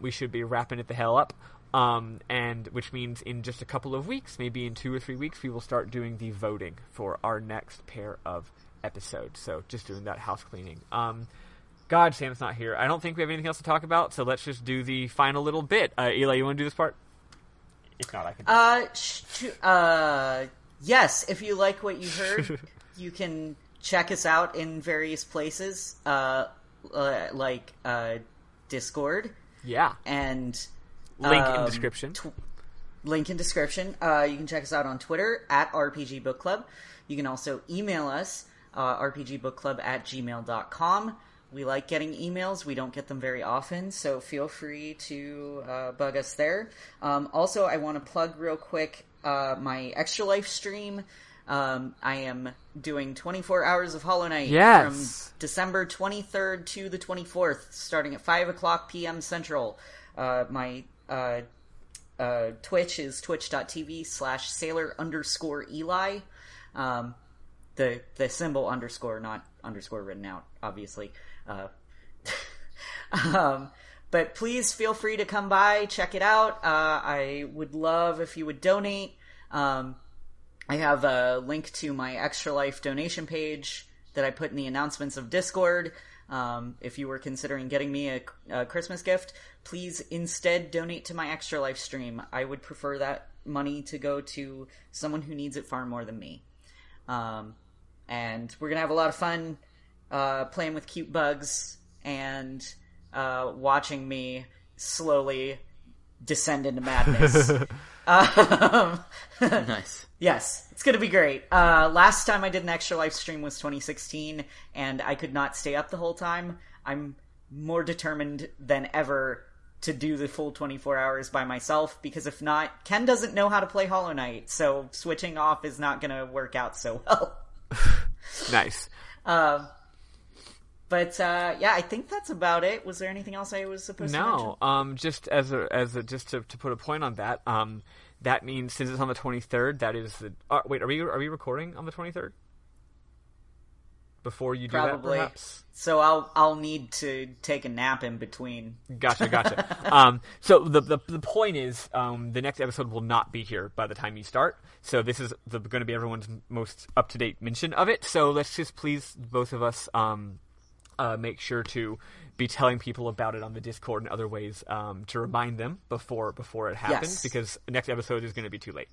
we should be wrapping it the hell up. And which means in just a couple of weeks, maybe in 2 or 3 weeks, we will start doing the voting for our next pair of episodes. So just doing that house cleaning. God, Sam's not here. I don't think we have anything else to talk about, so let's just do the final little bit. Eli, you want to do this part? If not, I can. Yes, if you like what you heard, you can check us out in various places, like Discord. Yeah. And link in description. Link in description. You can check us out on Twitter at RPG Book Club. You can also email us, rpgbookclub@gmail.com. We like getting emails. We don't get them very often, so feel free to bug us there. Also, I want to plug real quick my Extra Life stream. I am doing 24 hours of Hollow Knight from December 23rd to the 24th, starting at 5 o'clock p.m. Central. My Twitch is twitch.tv/sailor_Eli. The symbol underscore, not underscore written out, obviously. But please feel free to come by, check it out. I would love if you would donate. I have a link to my Extra Life donation page that I put in the announcements of Discord. If you were considering getting me a Christmas gift, please instead donate to my Extra Life stream. I would prefer that money to go to someone who needs it far more than me. And we're going to have a lot of fun playing with cute bugs and watching me slowly descend into madness. Nice. Yes, it's going to be great. Last time I did an Extra Life stream was 2016, and I could not stay up the whole time. I'm more determined than ever to do the full 24 hours by myself, because if not, Ken doesn't know how to play Hollow Knight, so switching off is not going to work out so well. Nice. But yeah, I think that's about it. Was there anything else I was supposed to mention? No, just just to put a point on that. That means since it's on the 23rd, that is the. Wait, are we recording on the 23rd? Before you do Probably. that, perhaps. So I'll need to take a nap in between. Gotcha. So the point is, the next episode will not be here by the time you start. So this is going to be everyone's most up to date mention of it. So let's just please both of us make sure to be telling people about it on the Discord and other ways to remind them before it happens, because the next episode is going to be too late.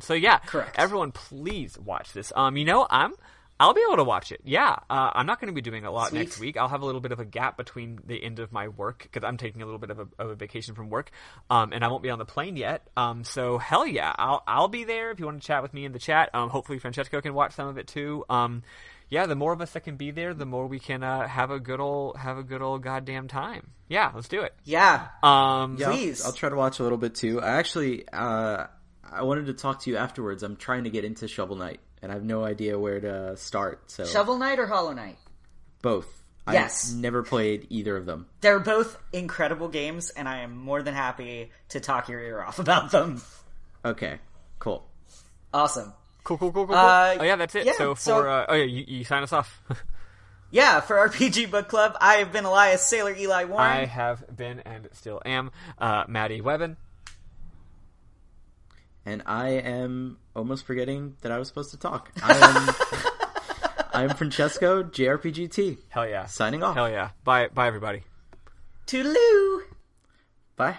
So yeah, correct. Everyone, please watch this. I'll be able to watch it. Yeah, I'm not going to be doing a lot next week. I'll have a little bit of a gap between the end of my work because I'm taking a little bit of a vacation from work, and I won't be on the plane yet. So hell yeah, I'll be there if you want to chat with me in the chat. Hopefully Francesco can watch some of it too. Yeah, the more of us that can be there, the more we can have a good old goddamn time. Yeah, let's do it. Yeah. Please. I'll try to watch a little bit too. I actually I wanted to talk to you afterwards. I'm trying to get into Shovel Knight, and I have no idea where to start. So Shovel Knight or Hollow Knight? Both. Yes. I've never played either of them. They're both incredible games, and I am more than happy to talk your ear off about them. Okay, cool. Awesome. Cool. Oh yeah, that's it. Yeah, you sign us off. Yeah, for RPG Book Club, I have been Elias Sailor Eli Warren. I have been and still am Maddie Webben. And I am almost forgetting that I was supposed to talk. I'm Francesco, JRPGT. Hell yeah. Signing off. Hell yeah. Bye everybody. Toodaloo! Bye.